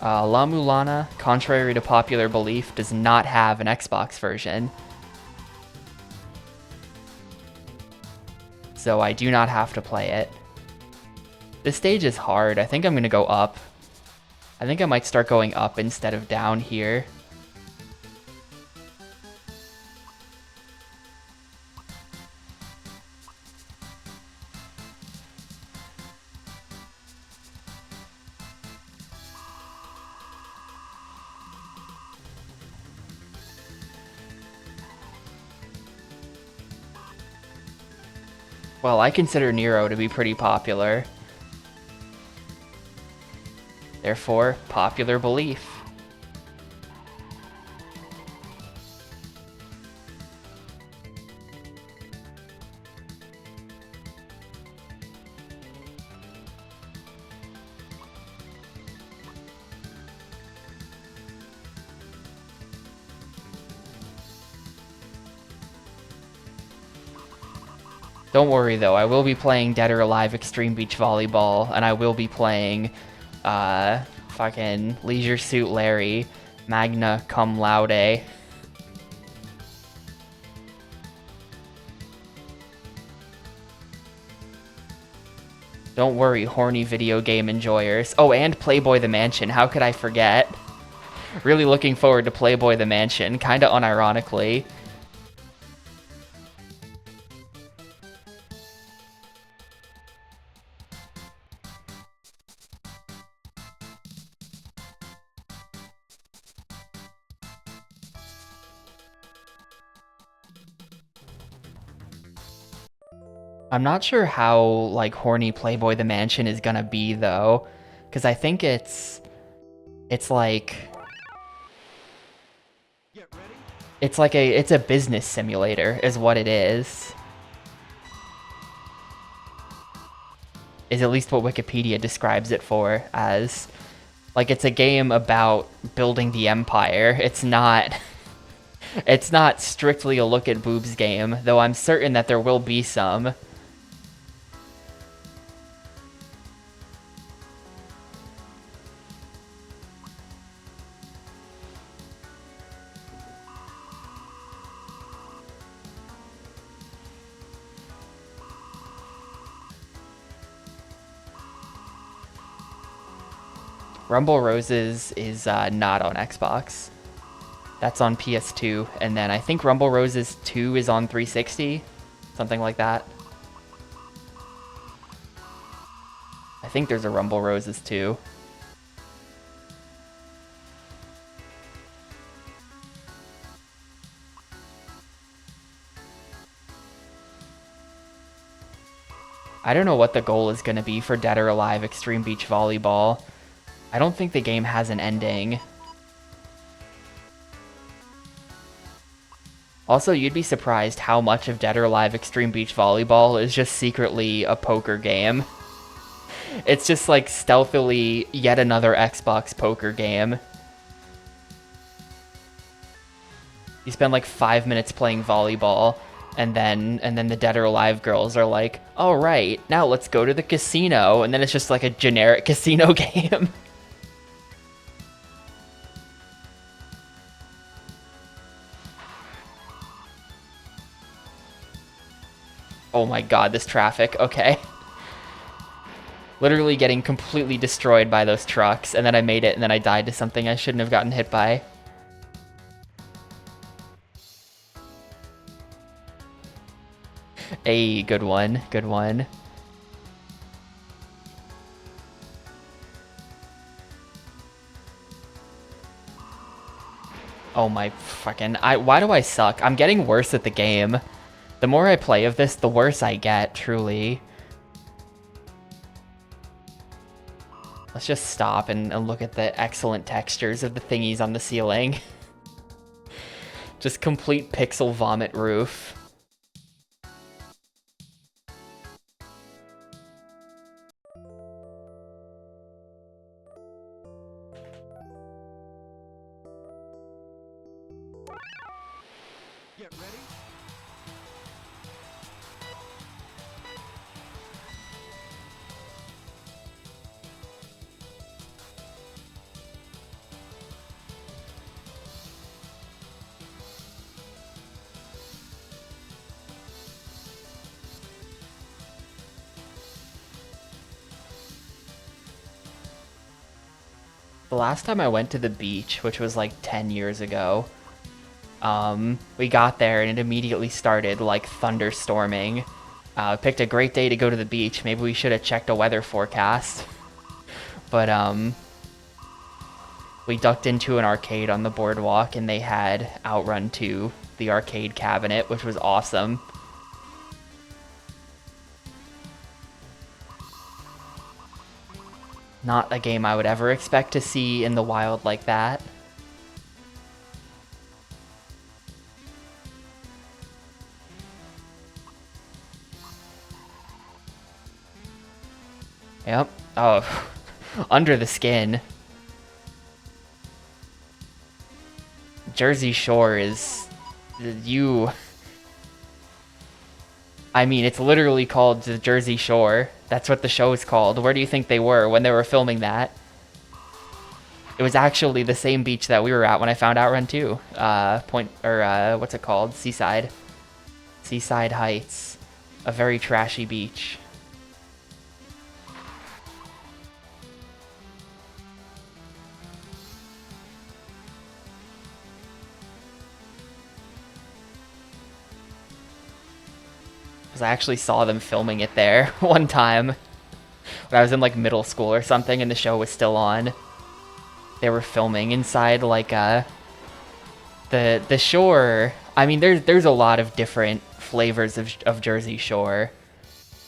La Mulana, contrary to popular belief, does not have an Xbox version. So I do not have to play it. This stage is hard. I think I'm going to go up. I think I might start going up instead of down here. Well, I consider Nero to be pretty popular. Therefore, popular belief. Don't worry though, I will be playing Dead or Alive Extreme Beach Volleyball, and I will be playing, fucking Leisure Suit Larry, Magna Cum Laude. Don't worry, horny video game enjoyers. Oh, and Playboy the Mansion, how could I forget? Really looking forward to Playboy the Mansion, kinda unironically. I'm not sure how, like, horny Playboy the Mansion is gonna be, though. Because I think it's like... Get ready. It's a business simulator, is what it is. Is at least what Wikipedia describes it for as. Like, it's a game about building the empire. It's not... It's not strictly a look at boobs game, though I'm certain that there will be some. Rumble Roses is not on Xbox. That's on PS2, and then I think Rumble Roses 2 is on 360, something like that. I think there's a Rumble Roses 2. I don't know what the goal is going to be for Dead or Alive Extreme Beach Volleyball. I don't think the game has an ending. Also, you'd be surprised how much of Dead or Alive Extreme Beach Volleyball is just secretly a poker game. It's just like stealthily yet another Xbox poker game. You spend like 5 minutes playing volleyball, and then the Dead or Alive girls are like, all right, now let's go to the casino. And then it's just like a generic casino game. Oh my god, this traffic. Okay. Literally getting completely destroyed by those trucks, and then I made it, and then I died to something I shouldn't have gotten hit by. Hey, good one, good one. Oh my fucking... Why do I suck? I'm getting worse at the game. The more I play of this, the worse I get, truly. Let's just stop and look at the excellent textures of the thingies on the ceiling. Just complete pixel vomit roof. Get ready. The last time I went to the beach, which was like 10 years ago, we got there and it immediately started like thunderstorming. Picked a great day to go to the beach. Maybe we should have checked a weather forecast. But we ducked into an arcade on the boardwalk and they had OutRun 2, the arcade cabinet, which was awesome. Not a game I would ever expect to see in the wild like that. Yep. Oh, under the skin. Jersey Shore is... I mean, it's literally called the Jersey Shore. That's what the show is called. Where do you think they were when they were filming that? It was actually the same beach that we were at when I found OutRun 2. What's it called? Seaside. Seaside Heights. A very trashy beach. Because I actually saw them filming it there one time when I was in like middle school or something and the show was still on. They were filming inside like the shore. I mean, there's a lot of different flavors of Jersey Shore.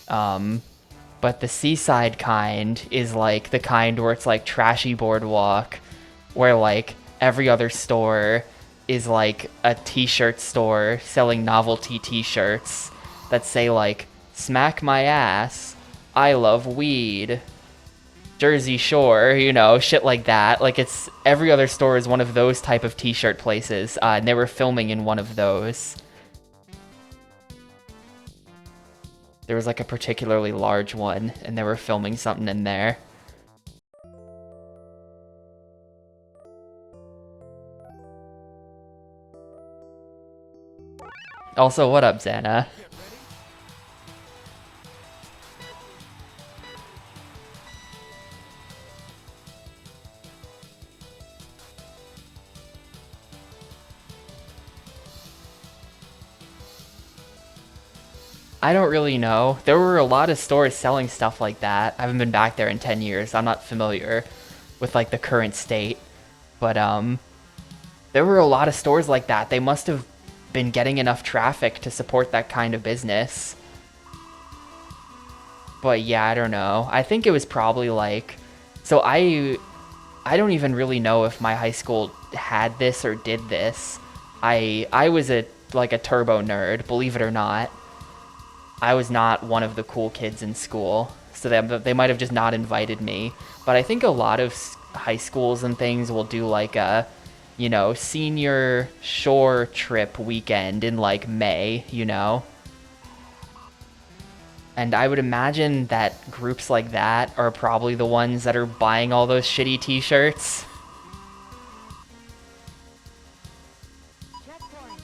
But the seaside kind is like the kind where it's like trashy boardwalk, where like every other store is like a t-shirt store selling novelty t-shirts that say like, smack my ass, I love weed, Jersey Shore, you know, shit like that. Like, it's every other store is one of those type of t-shirt places, and they were filming in one of those. There was like a particularly large one, and they were filming something in there. Also, what up, Xana? I don't really know. There were a lot of stores selling stuff like that. I haven't been back there in 10 years. I'm not familiar with like the current state. But there were a lot of stores like that. They must have been getting enough traffic to support that kind of business. But yeah, I don't know. I think it was probably like, so I don't even really know if my high school had this or did this. I was a turbo nerd, believe it or not. I was not one of the cool kids in school, so they might have just not invited me. But I think a lot of high schools and things will do like a, senior shore trip weekend in like May, And I would imagine that groups like that are probably the ones that are buying all those shitty t-shirts. Checkpoint.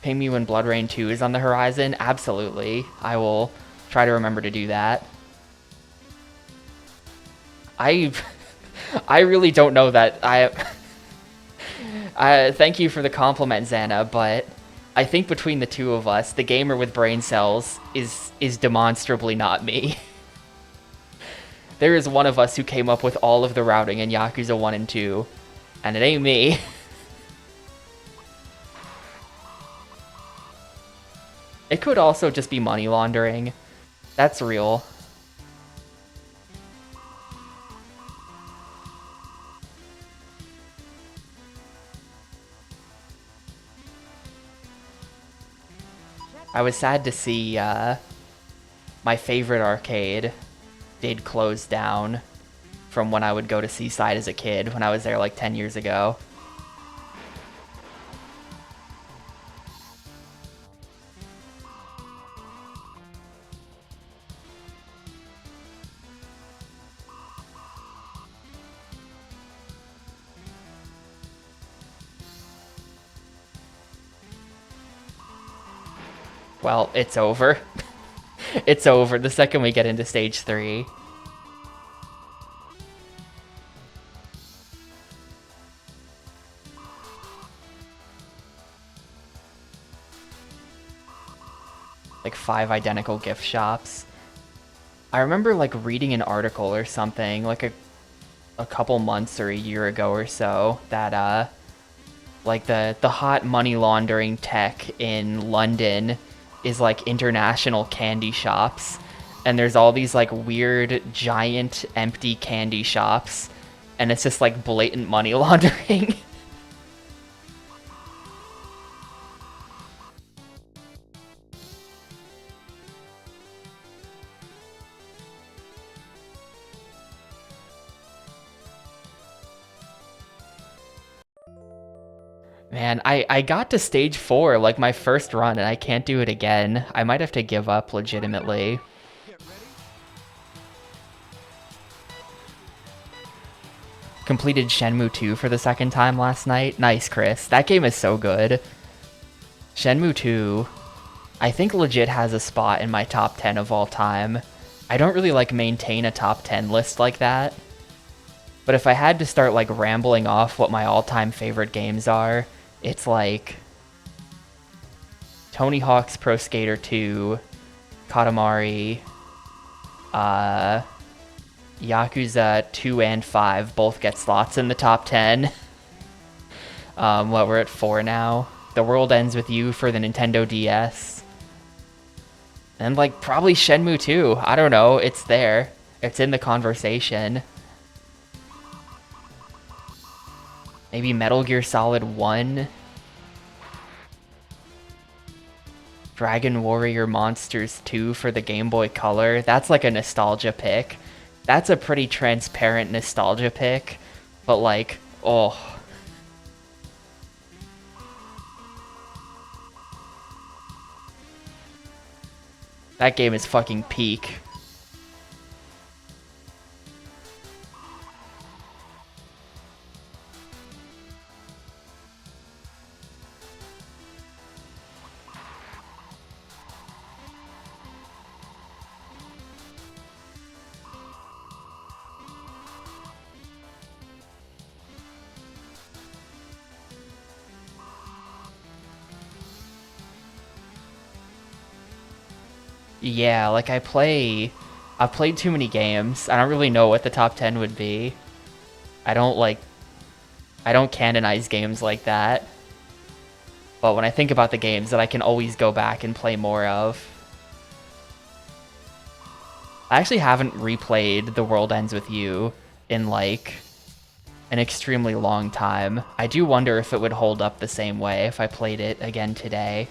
Ping me when Blood Rain 2 is on the horizon? Absolutely. I will try to remember to do that. I really don't know that I thank you for the compliment, Xana, but I think between the two of us, the gamer with brain cells is demonstrably not me. There is one of us who came up with all of the routing in Yakuza 1 and 2, and it ain't me. It could also just be money laundering. That's real. I was sad to see my favorite arcade did close down from when I would go to Seaside as a kid when I was there like 10 years ago. Well, it's over. It's over the second we get into stage 3. Like 5 identical gift shops. I remember like reading an article or something like a couple months or a year ago or so that like the hot money laundering tech in London is like international candy shops, and there's all these like weird giant empty candy shops, and it's just like blatant money laundering. Man, I got to stage 4, like my first run, and I can't do it again. I might have to give up legitimately. Get ready. Completed Shenmue 2 for the second time last night. Nice, Chris. That game is so good. Shenmue 2, I think legit has a spot in my top 10 of all time. I don't really like maintain a top 10 list like that. But if I had to start like rambling off what my all-time favorite games are, it's like Tony Hawk's Pro Skater 2, Katamari, Yakuza 2 and 5 both get slots in the top 10. What, we're at 4 now. The World Ends With You for the Nintendo DS. And like probably Shenmue 2. I don't know, it's there. It's in the conversation. Maybe Metal Gear Solid 1. Dragon Warrior Monsters 2 for the Game Boy Color. That's like a nostalgia pick. That's a pretty transparent nostalgia pick. But like, oh. That game is fucking peak. Yeah, like I've played too many games. I don't really know what the top 10 would be. I don't canonize games like that. But when I think about the games that I can always go back and play more of, I actually haven't replayed The World Ends With You in like an extremely long time. I do wonder if it would hold up the same way if I played it again today.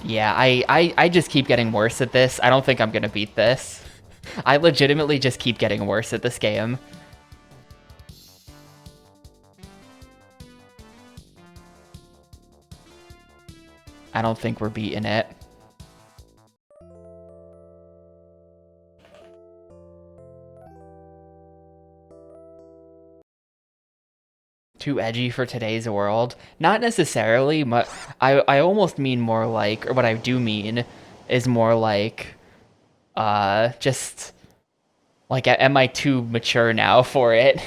Yeah, I just keep getting worse at this. I don't think I'm gonna beat this. I legitimately just keep getting worse at this game. I don't think we're beating it. Too edgy for today's world? Not necessarily, but I almost mean more like, or what I do mean is more like, just, like, am I too mature now for it?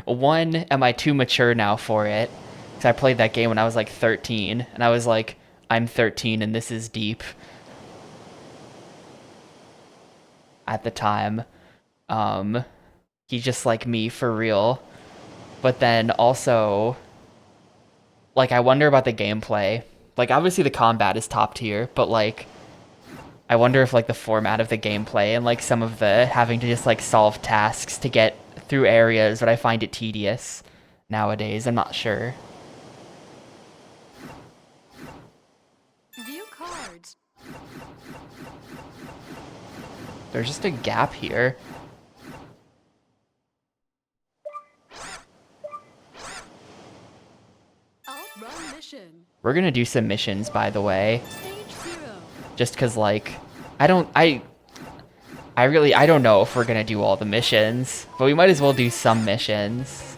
One, am I too mature now for it? Because I played that game when I was like 13, and I was like, I'm 13 and this is deep. At the time. He's just like me for real. But then also, like, I wonder about the gameplay. Like, obviously the combat is top tier, but like, I wonder if like the format of the gameplay and like some of the having to just like solve tasks to get through areas, but I find it tedious nowadays. I'm not sure. View cards. There's just a gap here. OutRun mission. We're gonna do some missions, by the way. Stage 0. Just because, like, I don't know if we're gonna do all the missions, but we might as well do some missions.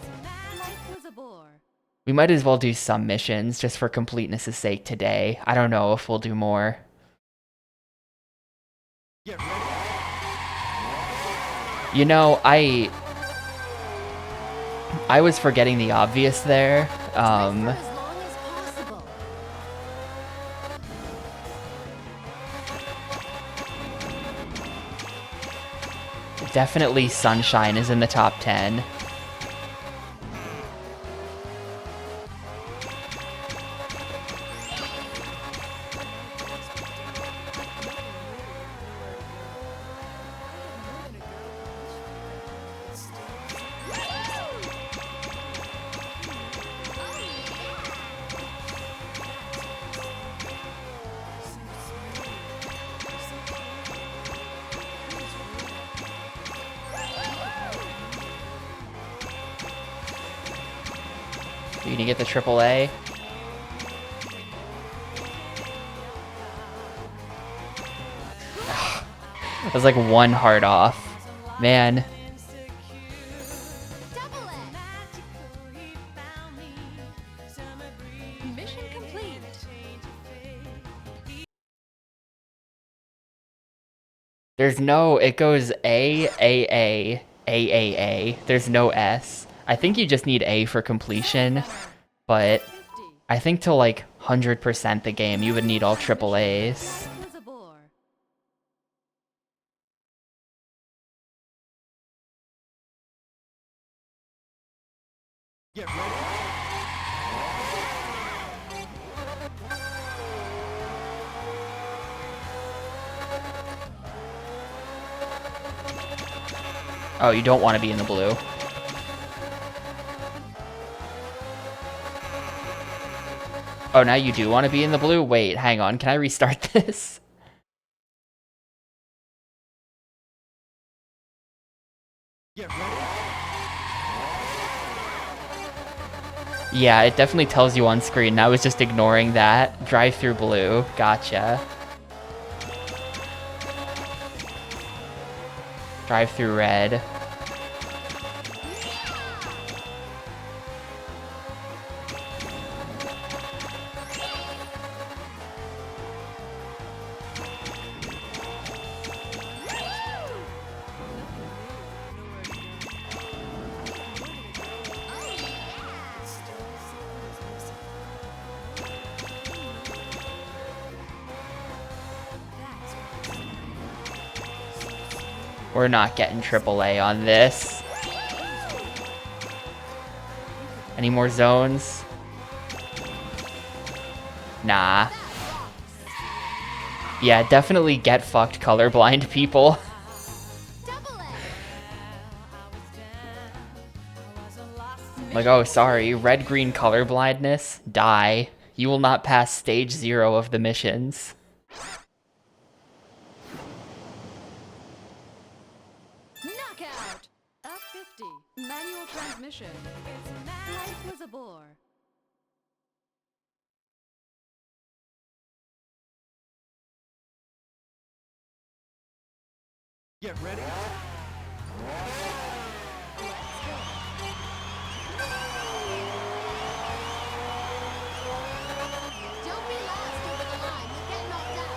Life was a bore. We might as well do some missions just for completeness' sake today. I don't know if we'll do more. Get ready. You know, I was forgetting the obvious there. For as long as possible. Definitely Sunshine is in the top 10. You gonna get the AAA? It was like one heart off. Man. Mission complete. There's no, it goes A, A, A, A, A, A. There's no S. I think you just need A for completion, but 50. I think to like 100% the game, you would need all AAAs. Life was a bore. Get ready. Oh, you don't want to be in the blue. Oh, now you do want to be in the blue? Wait, hang on. Can I restart this? Get ready. Yeah, it definitely tells you on screen. I was just ignoring that. Drive through blue. Gotcha. Drive through red. We're not getting AAA on this. Any more zones? Nah. Yeah, definitely get fucked colorblind people. Like, oh, sorry, red-green colorblindness? Die. You will not pass stage 0 of the missions. Knockout! F50. Manual transmission. Life was a bore. Get ready. Don't be lost over the line. You get knocked out.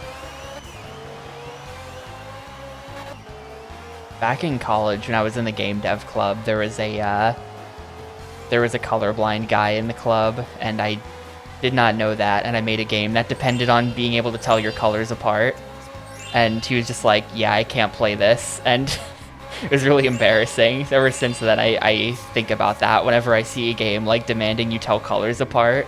Back in college, when I was in the game dev club, there was a colorblind guy in the club, and I did not know that, and I made a game that depended on being able to tell your colors apart. And he was just like, yeah, I can't play this, and it was really embarrassing. Ever since then, I think about that whenever I see a game like demanding you tell colors apart.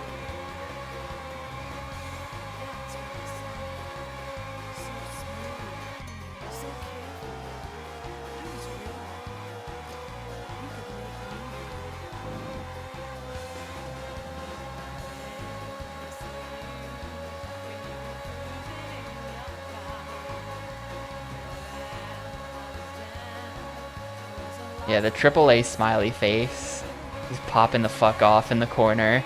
Yeah, the AAA smiley face is popping the fuck off in the corner.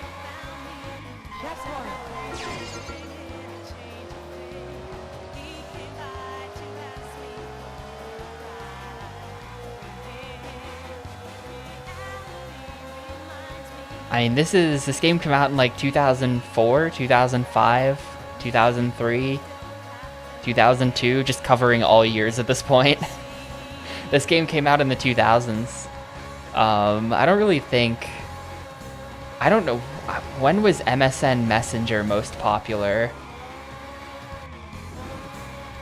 I mean, this game came out in like 2004, 2005, 2003, 2002, just covering all years at this point. This game came out in the 2000s. I don't know, when was MSN Messenger most popular?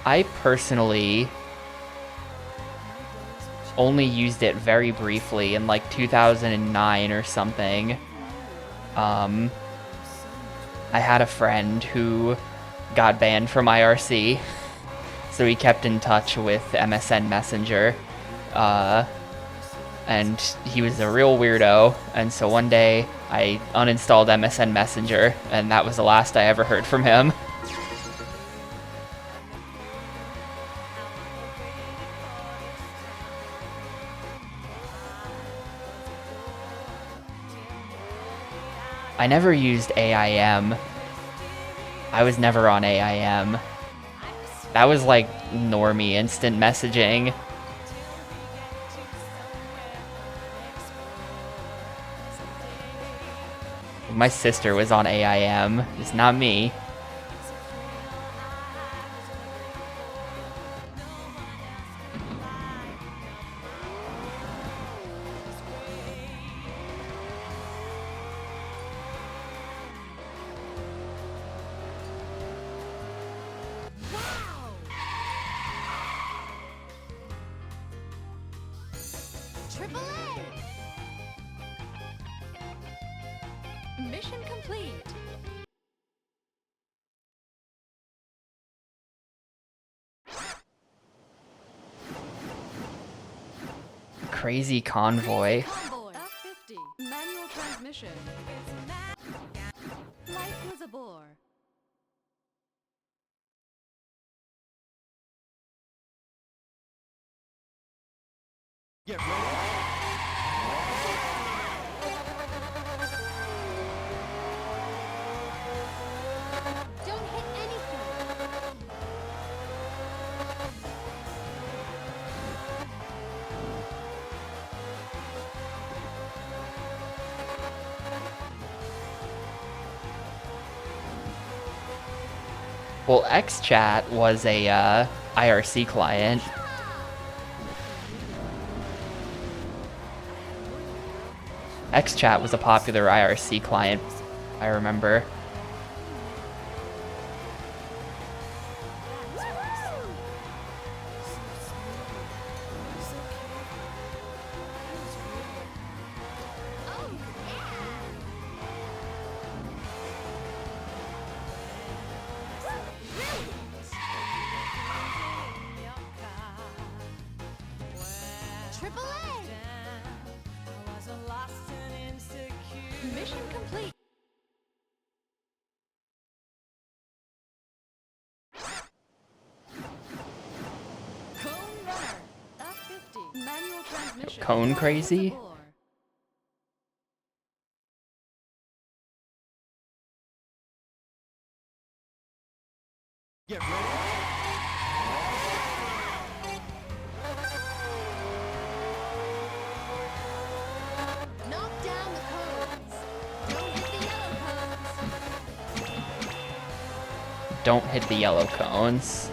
I personally only used it very briefly in like 2009 or something. I had a friend who got banned from IRC, so he kept in touch with MSN Messenger. And he was a real weirdo, and so one day I uninstalled MSN Messenger, and that was the last I ever heard from him. I never used AIM. I was never on AIM. That was like normie instant messaging. My sister was on AIM. It's not me. Triple A! Mission complete. Crazy convoy. Convoy. F50. Manual transmission. Life was a bore. Get ready. Don't hit anything. Well, XChat was a IRC client. XChat was a popular IRC client, I remember. Cone crazy? Get ready. Knock down the cones. Don't hit the yellow cones. Don't hit the yellow cones.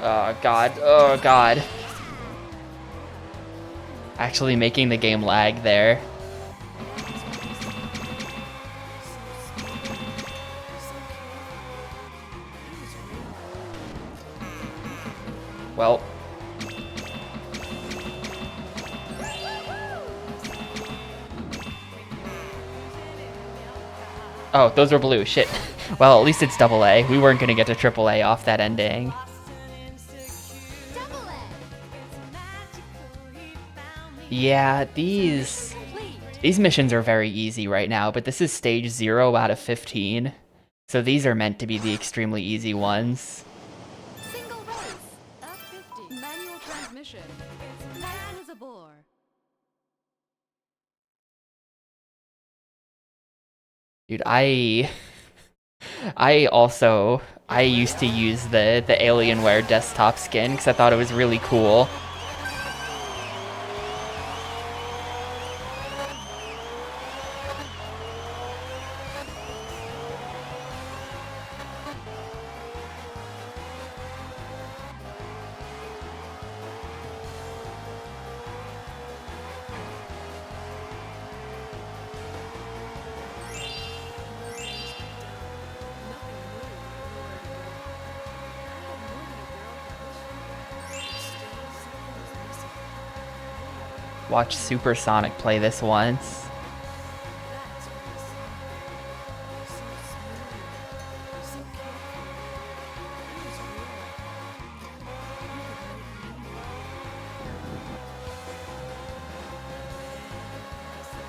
Oh god, oh god. Actually making the game lag there. Well. Oh, those were blue, shit. Well, at least it's double A. We weren't gonna get to triple A off that ending. Double A. Yeah, these missions are very easy right now, but this is stage 0 out of 15. So these are meant to be the extremely easy ones. Single race. F50. Manual transmission. License is a bore. Dude, I used to use the Alienware desktop skin because I thought it was really cool. Watch Supersonic play this once.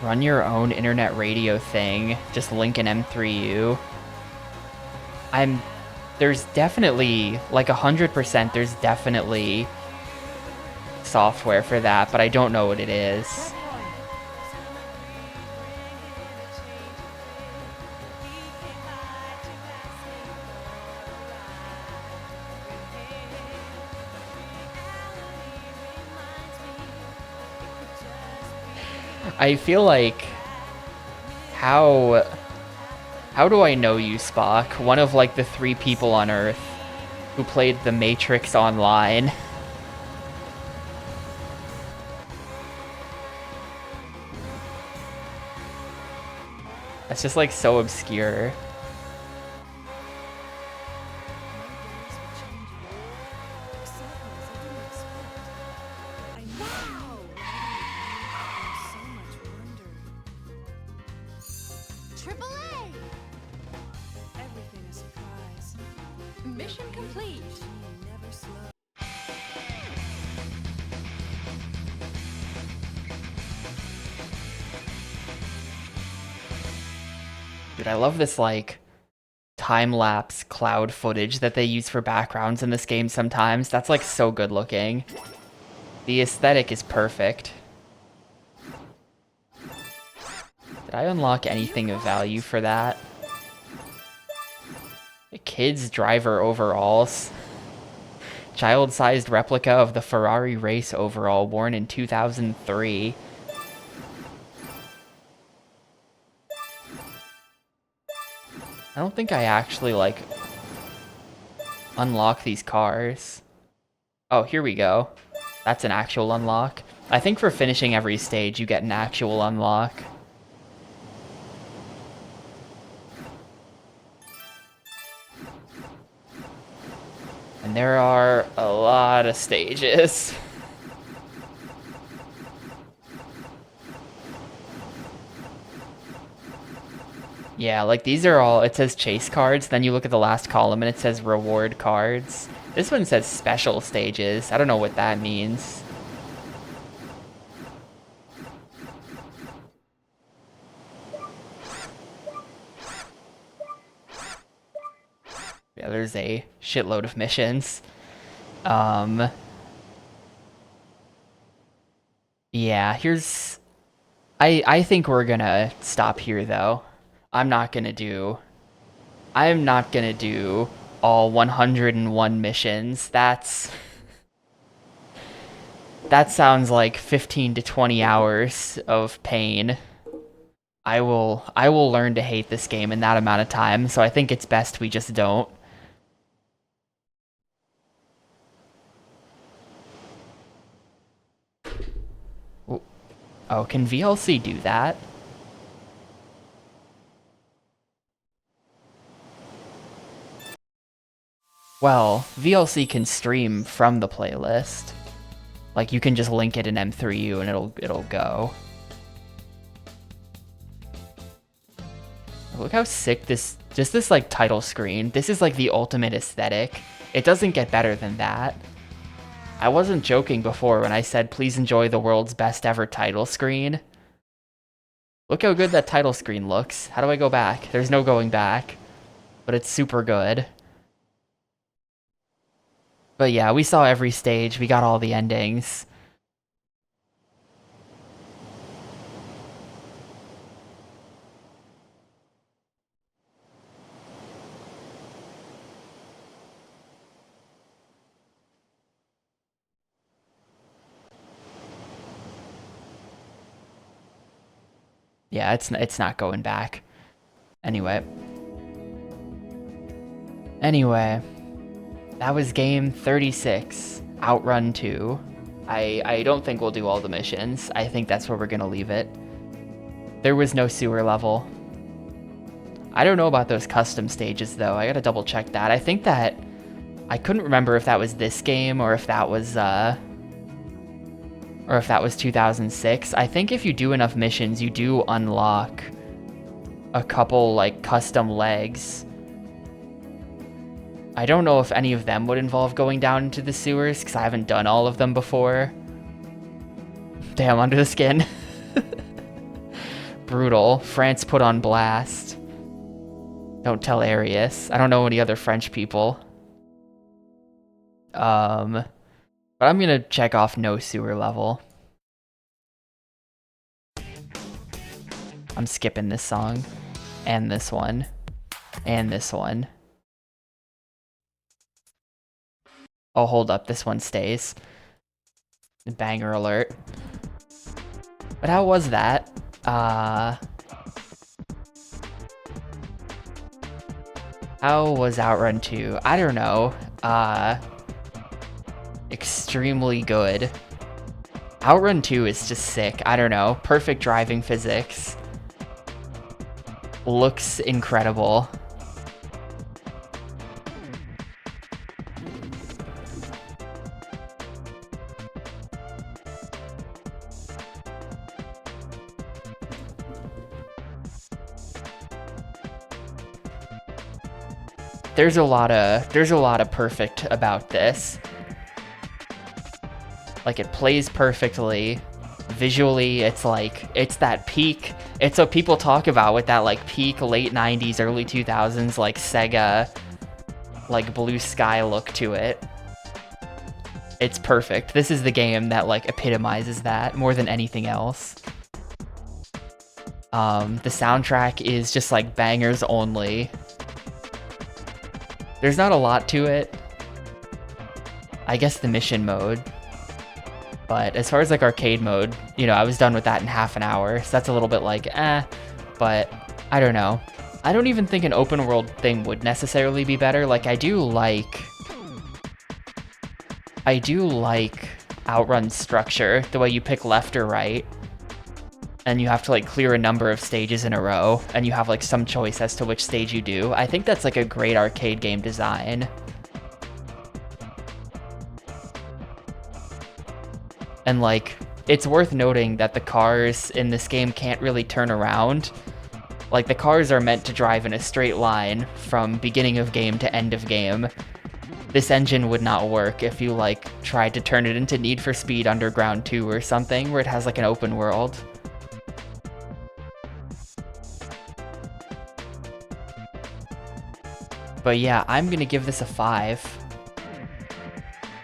Run your own internet radio thing. Just link an M3U. There's definitely, like 100%, there's definitely software for that, but I don't know what it is. I feel like how do I know you, Spock? One of like the 3 people on Earth who played The Matrix online. That's just like so obscure. Triple A. Everything a surprise. Mission complete. Never slow. Dude, I love this like time-lapse cloud footage that they use for backgrounds in this game sometimes. That's like so good looking. The aesthetic is perfect. Did I unlock anything of value for that? The kid's driver overalls. Child-sized replica of the Ferrari race overall worn in 2003. I don't think I actually, like, unlock these cars. Oh, here we go. That's an actual unlock. I think for finishing every stage, you get an actual unlock. And there are a lot of stages. Yeah, like these are all, it says chase cards, then you look at the last column and it says reward cards. This one says special stages. I don't know what that means. Yeah, there's a shitload of missions. Yeah, here's... I think we're gonna stop here, though. I'm not gonna do all 101 missions. That sounds like 15 to 20 hours of pain. I will learn to hate this game in that amount of time, so I think it's best we just don't. Oh, can VLC do that? Well, VLC can stream from the playlist. Like, you can just link it in M3U and it'll go. Look how sick this like title screen. This is like the ultimate aesthetic. It doesn't get better than that. I wasn't joking before when I said please enjoy the world's best ever title screen. Look how good that title screen looks. How do I go back? There's no going back. But it's super good. But yeah, we saw every stage. We got all the endings. Yeah, it's not going back. Anyway, that was game 36, OutRun 2. I don't think we'll do all the missions. I think that's where we're gonna leave it. There was no sewer level. I don't know about those custom stages though. I gotta double check that. I think that I couldn't remember if that was this game or if that was 2006. I think if you do enough missions, you do unlock a couple like custom legs. I don't know if any of them would involve going down into the sewers because I haven't done all of them before. Damn, under the skin. Brutal. France put on blast. Don't tell Arius. I don't know any other French people. But I'm gonna check off no sewer level. I'm skipping this song. And this one. And this one. Oh, hold up. This one stays. Banger alert. But how was that? How was OutRun 2? I don't know. Extremely good. OutRun 2 is just sick. I don't know. Perfect driving physics. Looks incredible. There's a lot of perfect about this. Like, it plays perfectly. Visually, it's that peak. It's what people talk about with that like peak late 90s, early 2000s, like Sega, like blue sky look to it. It's perfect. This is the game that like epitomizes that more than anything else. The soundtrack is just like bangers only. There's not a lot to it. I guess the mission mode. But as far as like arcade mode, you know, I was done with that in half an hour. So that's a little bit like, but I don't know. I don't even think an open world thing would necessarily be better. Like, I do like OutRun structure, the way you pick left or right. And you have to like clear a number of stages in a row, and you have like some choice as to which stage you do. I think that's like a great arcade game design. And like, it's worth noting that the cars in this game can't really turn around. Like, the cars are meant to drive in a straight line from beginning of game to end of game. This engine would not work if you like tried to turn it into Need for Speed Underground 2 or something, where it has like an open world. But yeah, I'm gonna give this a 5.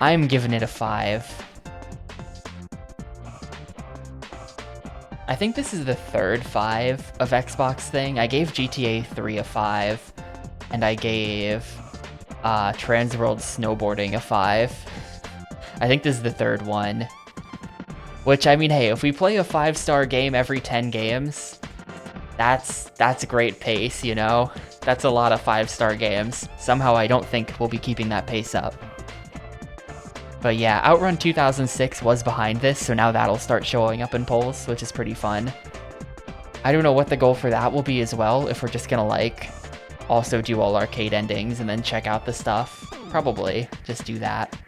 I'm giving it a 5. I think this is the third 5 of Xbox thing. I gave GTA 3 a 5, and I gave Transworld Snowboarding a 5. I think this is the third one. Which, I mean, hey, if we play a 5-star game every 10 games, that's a great pace, you know? That's a lot of 5-star games. Somehow I don't think we'll be keeping that pace up. But yeah, OutRun 2006 was behind this, so now that'll start showing up in polls, which is pretty fun. I don't know what the goal for that will be as well, if we're just gonna like also do all arcade endings and then check out the stuff. Probably just do that.